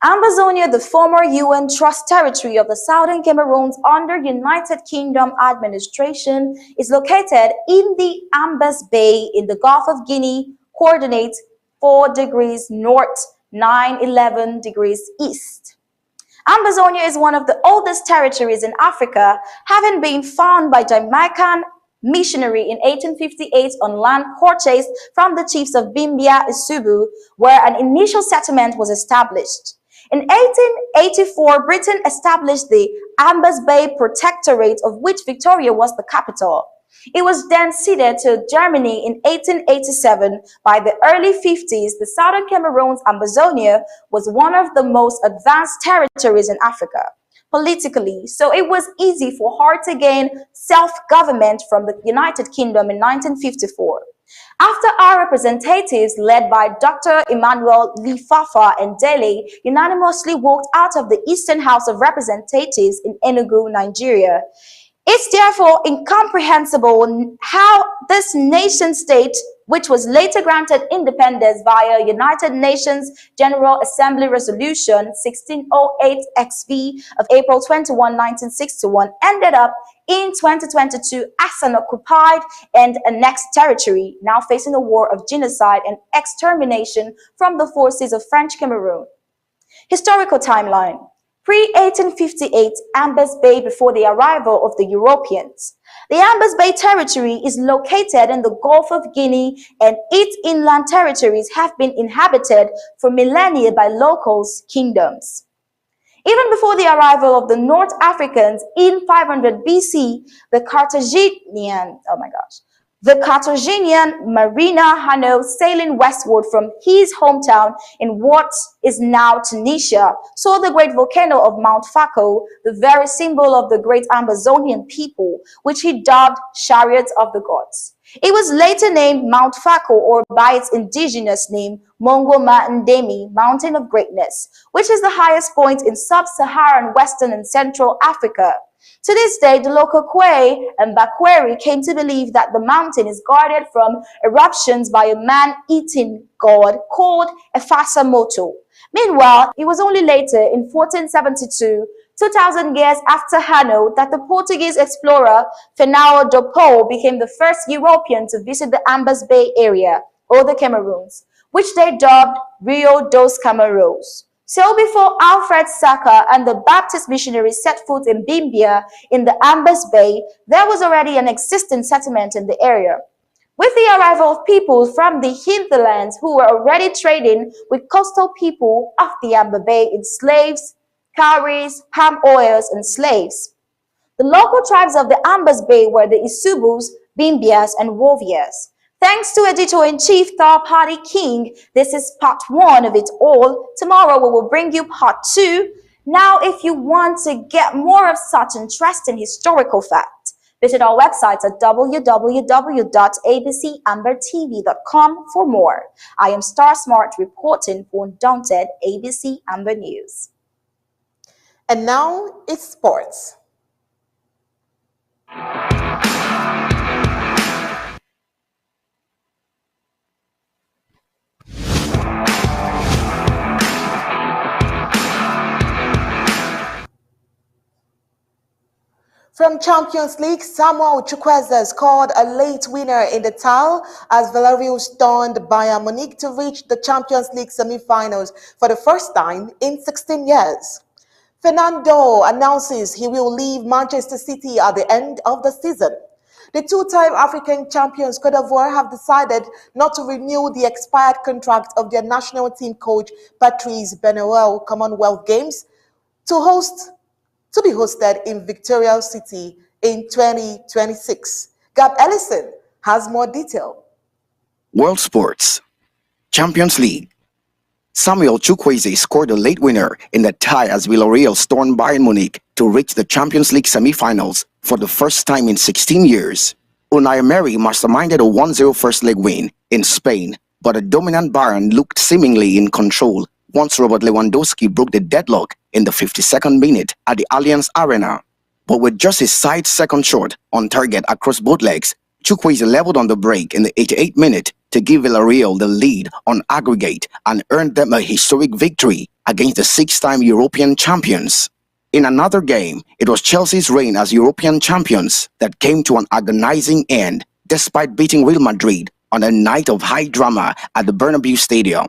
Ambazonia, the former UN Trust territory of the Southern Cameroons under United Kingdom administration, is located in the Ambas Bay in the Gulf of Guinea, coordinates 4 degrees north, 911 degrees east. Ambazonia is one of the oldest territories in Africa, having been found by Jamaican missionary in 1858 on land purchased from the chiefs of Bimbia Isubu, where an initial settlement was established. In 1884, Britain established the Ambas Bay Protectorate, of which Victoria was the capital. It was then ceded to Germany in 1887. By the early 50s, the Southern Cameroon's Ambazonia was one of the most advanced territories in Africa politically, so it was easy for her to gain self-government from the United Kingdom in 1954. After our representatives, led by Dr. Emmanuel Lifafa and Dele, unanimously walked out of the Eastern House of Representatives in Enugu, Nigeria, it's therefore incomprehensible how this nation-state, which was later granted independence via United Nations General Assembly Resolution 1608-XV of April 21, 1961, ended up in 2022 as an occupied and annexed territory, now facing a war of genocide and extermination from the forces of French Cameroon. Historical timeline. Pre-1858, Ambas Bay before the arrival of the Europeans. The Ambas Bay territory is located in the Gulf of Guinea, and its inland territories have been inhabited for millennia by locals' kingdoms. Even before the arrival of the North Africans in 500 BC, the Carthaginian Marina Hanno, sailing westward from his hometown in what is now Tunisia, saw the great volcano of Mount Faco, the very symbol of the great Ambazonian people, which he dubbed Chariots of the Gods. It was later named Mount Faco, or by its indigenous name, Mongo Ndemi, Mountain of Greatness, which is the highest point in sub-Saharan Western and Central Africa. To this day, the local Kwe and Bakweri came to believe that the mountain is guarded from eruptions by a man-eating god called Efasa Moto. Meanwhile, it was only later in 1472, 2,000 years after Hanno, that the Portuguese explorer Fernão do Po became the first European to visit the Ambas Bay area, or the Cameroons, which they dubbed Rio dos Camarões. So before Alfred Saka and the Baptist missionaries set foot in Bimbia in the Ambas Bay, there was already an existing settlement in the area. With the arrival of people from the hinterlands who were already trading with coastal people of the Amba Bay in slaves, cowries, palm oils, and slaves. The local tribes of the Ambas Bay were the Isubus, Bimbias, and Wovias. Thanks to Editor-in-Chief Third Party King, this is part 1 of it all. Tomorrow we will bring you part 2. Now, if you want to get more of such interesting historical facts, visit our website at www.abcambertv.com for more. I am Star Smart reporting for Undaunted ABC Amber News. And now it's sports. From Champions League, Samuel Chukwueze scored a late winner in the tie as Villarreal stunned Bayern Munich to reach the Champions League semi-finals for the first time in 16 years. Fernando announces he will leave Manchester City at the end of the season. The two-time African champions Cote d'Ivoire have decided not to renew the expired contract of their national team coach Patrice Benuel Commonwealth Games to be hosted in Victoria City in 2026. Gab Ellison has more detail. World Sports. Champions League. Samuel Chukwueze scored a late winner in the tie as Villarreal stormed Bayern Munich to reach the Champions League semi-finals for the first time in 16 years. Unai Emery masterminded a 1-0 first leg win in Spain, but a dominant Bayern looked seemingly in control once Robert Lewandowski broke the deadlock in the 52nd minute at the Allianz Arena. But with just his side second shot on target across both legs, Chukwueze leveled on the break in the 88th minute to give Villarreal the lead on aggregate and earned them a historic victory against the six-time European champions. In another game, it was Chelsea's reign as European champions that came to an agonizing end despite beating Real Madrid on a night of high drama at the Bernabeu Stadium.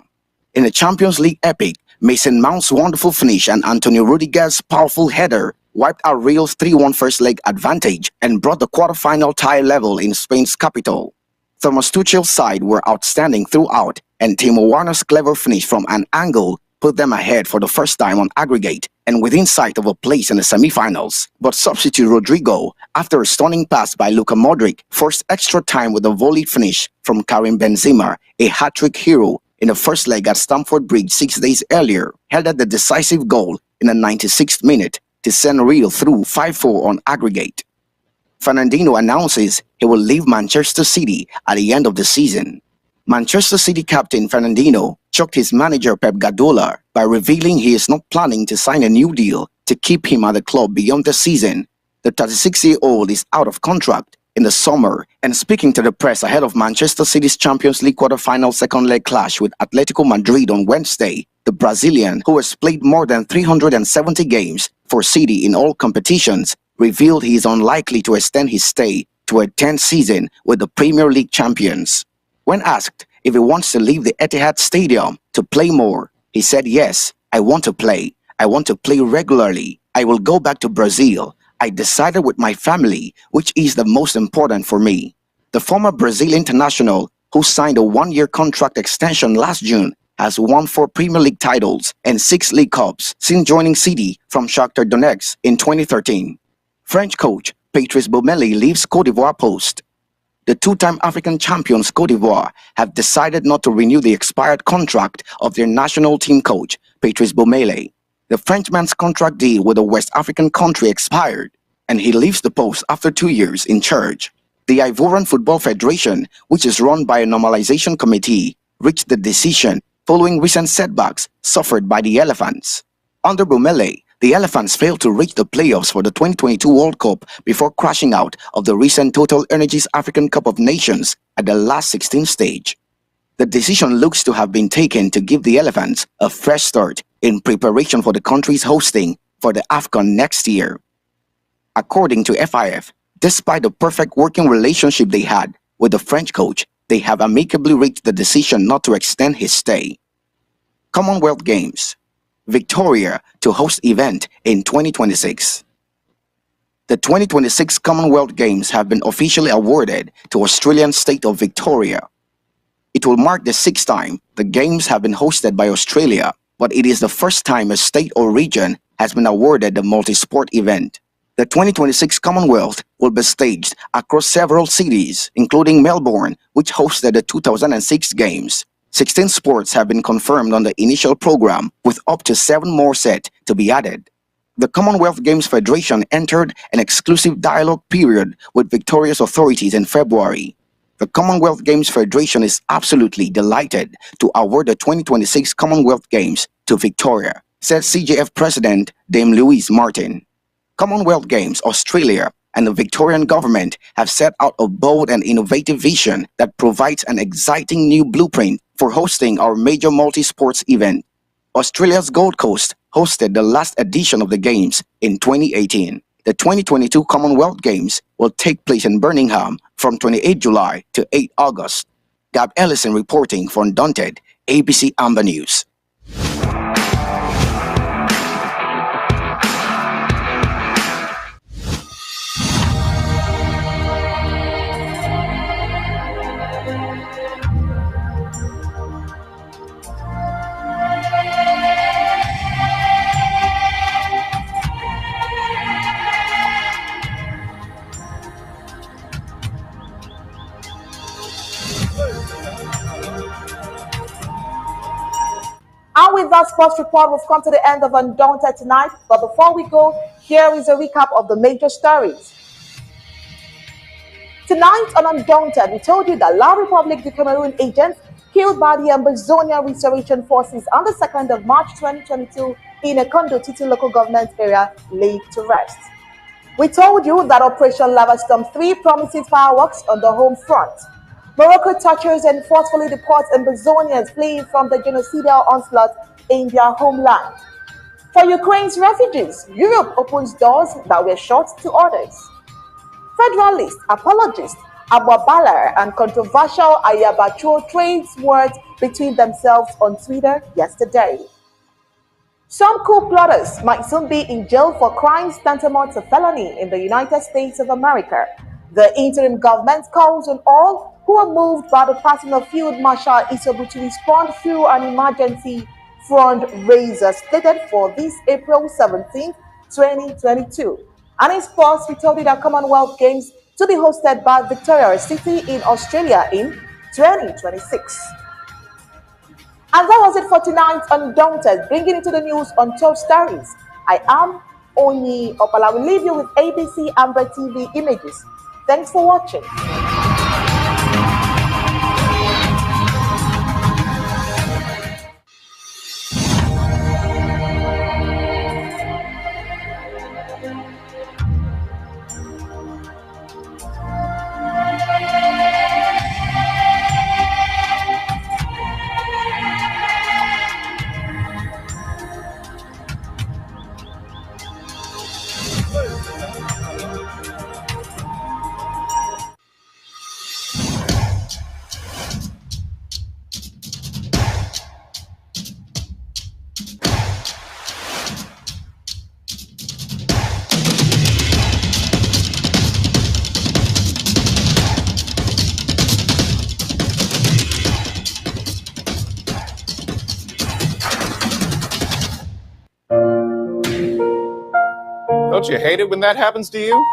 In the Champions League epic, Mason Mount's wonderful finish and Antonio Rudiger's powerful header wiped out Real's 3-1 first leg advantage and brought the quarter-final tie level in Spain's capital. Thomas Tuchel's side were outstanding throughout, and Timo Werner's clever finish from an angle put them ahead for the first time on aggregate and within sight of a place in the semi-finals. But substitute Rodrigo, after a stunning pass by Luka Modric, forced extra time with a volleyed finish from Karim Benzema, a hat-trick hero in the first leg at Stamford Bridge 6 days earlier, headed the decisive goal in the 96th minute to send Real through 5-4 on aggregate. Fernandinho announces he will leave Manchester City at the end of the season. Manchester City captain Fernandinho shocked his manager Pep Guardiola by revealing he is not planning to sign a new deal to keep him at the club beyond the season. The 36-year-old is out of contract in the summer, and speaking to the press ahead of Manchester City's Champions League quarter-final second-leg clash with Atletico Madrid on Wednesday, the Brazilian, who has played more than 370 games for City in all competitions, revealed he is unlikely to extend his stay to a 10th season with the Premier League champions. When asked if he wants to leave the Etihad Stadium to play more, he said, "Yes, I want to play. I want to play regularly. I will go back to Brazil. I decided with my family, which is the most important for me." The former Brazil international, who signed a one-year contract extension last June, has won 4 Premier League titles and 6 League Cups since joining City from Shakhtar Donetsk in 2013. French coach Patrice Baumel leaves Côte d'Ivoire post. The two-time African champions Côte d'Ivoire have decided not to renew the expired contract of their national team coach, Patrice Baumel. The Frenchman's contract deal with the West African country expired, and he leaves the post after 2 years in charge. The Ivorian Football Federation, which is run by a normalization committee, reached the decision following recent setbacks suffered by the Elephants. Under Baumel, the Elephants failed to reach the playoffs for the 2022 World Cup before crashing out of the recent Total Energies African Cup of Nations at the last 16 stage. The decision looks to have been taken to give the Elephants a fresh start in preparation for the country's hosting for the AFCON next year. According to FIF, despite the perfect working relationship they had with the French coach, they have amicably reached the decision not to extend his stay. Commonwealth Games. Victoria to host event in 2026. The 2026 Commonwealth Games have been officially awarded to Australian state of Victoria. It will mark the 6th time the Games have been hosted by Australia, but it is the first time a state or region has been awarded the multi-sport event. The 2026 Commonwealth will be staged across several cities, including Melbourne, which hosted the 2006 Games. 16 sports have been confirmed on the initial program, with up to 7 more set to be added. The Commonwealth Games Federation entered an exclusive dialogue period with Victoria's authorities in February. The Commonwealth Games Federation is absolutely delighted to award the 2026 Commonwealth Games to Victoria, said CJF President Dame Louise Martin. Commonwealth Games Australia and the Victorian government have set out a bold and innovative vision that provides an exciting new blueprint for hosting our major multi-sports event. Australia's Gold Coast hosted the last edition of the Games in 2018. The 2022 Commonwealth Games will take place in Birmingham from 28 July to 8 August. Gab Ellison reporting for Undaunted, ABC Amba News. our sports report, we've come to the end of Undaunted tonight. But before we go, here is a recap of the major stories. Tonight on Undaunted, we told you that La Republic du Cameroon agents killed by the Ambazonia Restoration Forces on the 2nd of March 2022 in a Kondo Titi local government area laid to rest. We told you that Operation Lava Storm 3 promises fireworks on the home front. Morocco tortures and forcefully deports Ambazonians fleeing from the genocidal onslaught in their homeland. For Ukraine's refugees, Europe opens doors that were shut to others. Federalist, apologist, Okpala and controversial Ayabacho trades words between themselves on Twitter yesterday. Some coup plotters might soon be in jail for crimes tantamount to felony in the United States of America. The interim government calls on all who are moved by the passing of Field Marshal Isobu to respond through an emergency fundraiser slated for this April 17, 2022. And in sports, we told you that Commonwealth Games to be hosted by Victoria City in Australia in 2026. And that was it for tonight Undaunted, bringing into the news Untold Stories. I am Onyi Okpala. We leave you with ABC Amba TV images. Thanks for watching. Don't you hate it when that happens to you?